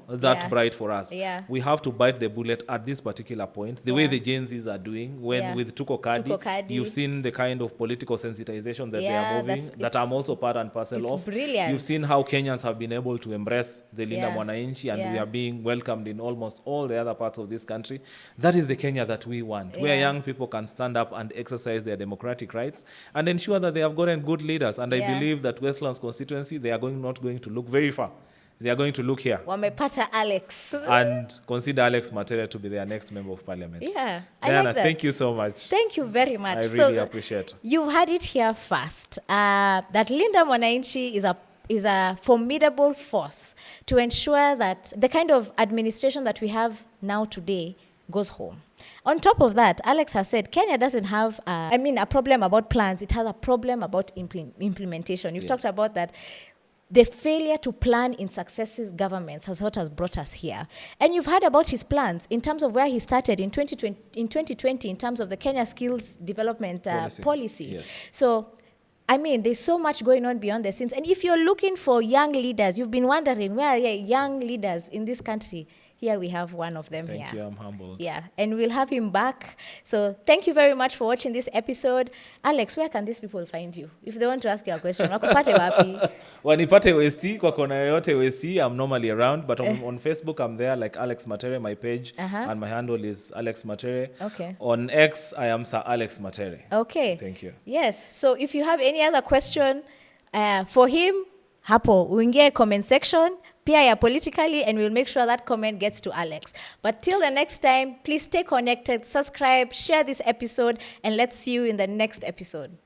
that bright for us. We have to bite the bullet at this particular point. The way the Gen Zs are doing, with Tukokadi, you've seen the kind of political sensitization that they are moving, that I'm also part and parcel of. Brilliant. You've seen how Kenyans have been able to embrace the Linda Mwananchi, and we are being welcomed in almost all the other parts of this country. That is the Kenya that we want, where young people can stand up and exercise their democratic rights and ensure that they have gotten good leaders. And I believe that Westlands constituency, they are not going to look very far. They are going to look here. Wamepata Alex. And consider Alex Matere to be their next member of parliament. I Diana, like that. Thank you so much. Thank you very much. I really appreciate it. You had it here first, that Linda Mwananchi is a formidable force to ensure that the kind of administration that we have now today goes home. On top of that, Alex has said Kenya doesn't have, a problem about plans. It has a problem about implementation. You've talked about that. The failure to plan in successive governments has what has brought us here. And you've heard about his plans in terms of where he started in 2020 in terms of the Kenya Skills Development policy. So, there's so much going on behind the scenes. And if you're looking for young leaders, you've been wondering where are young leaders in this country. Here we have one of them. Thank you, I'm humbled. And we'll have him back. So thank you very much for watching this episode. Alex, where can these people find you? If they want to ask you a question, wakupate wapi? Wanipate Westi, kwa kona yote Westi, I'm normally around, but on Facebook I'm there, like Alex Matere, my page, and my handle is Alex Matere. On X, I am Sir Alex Matere. Thank you. Yes, so if you have any other question for him, hapo, uingie comment section, pia ya Politikali, and we'll make sure that comment gets to Alex. But till the next time, please stay connected, subscribe, share this episode, and let's see you in the next episode.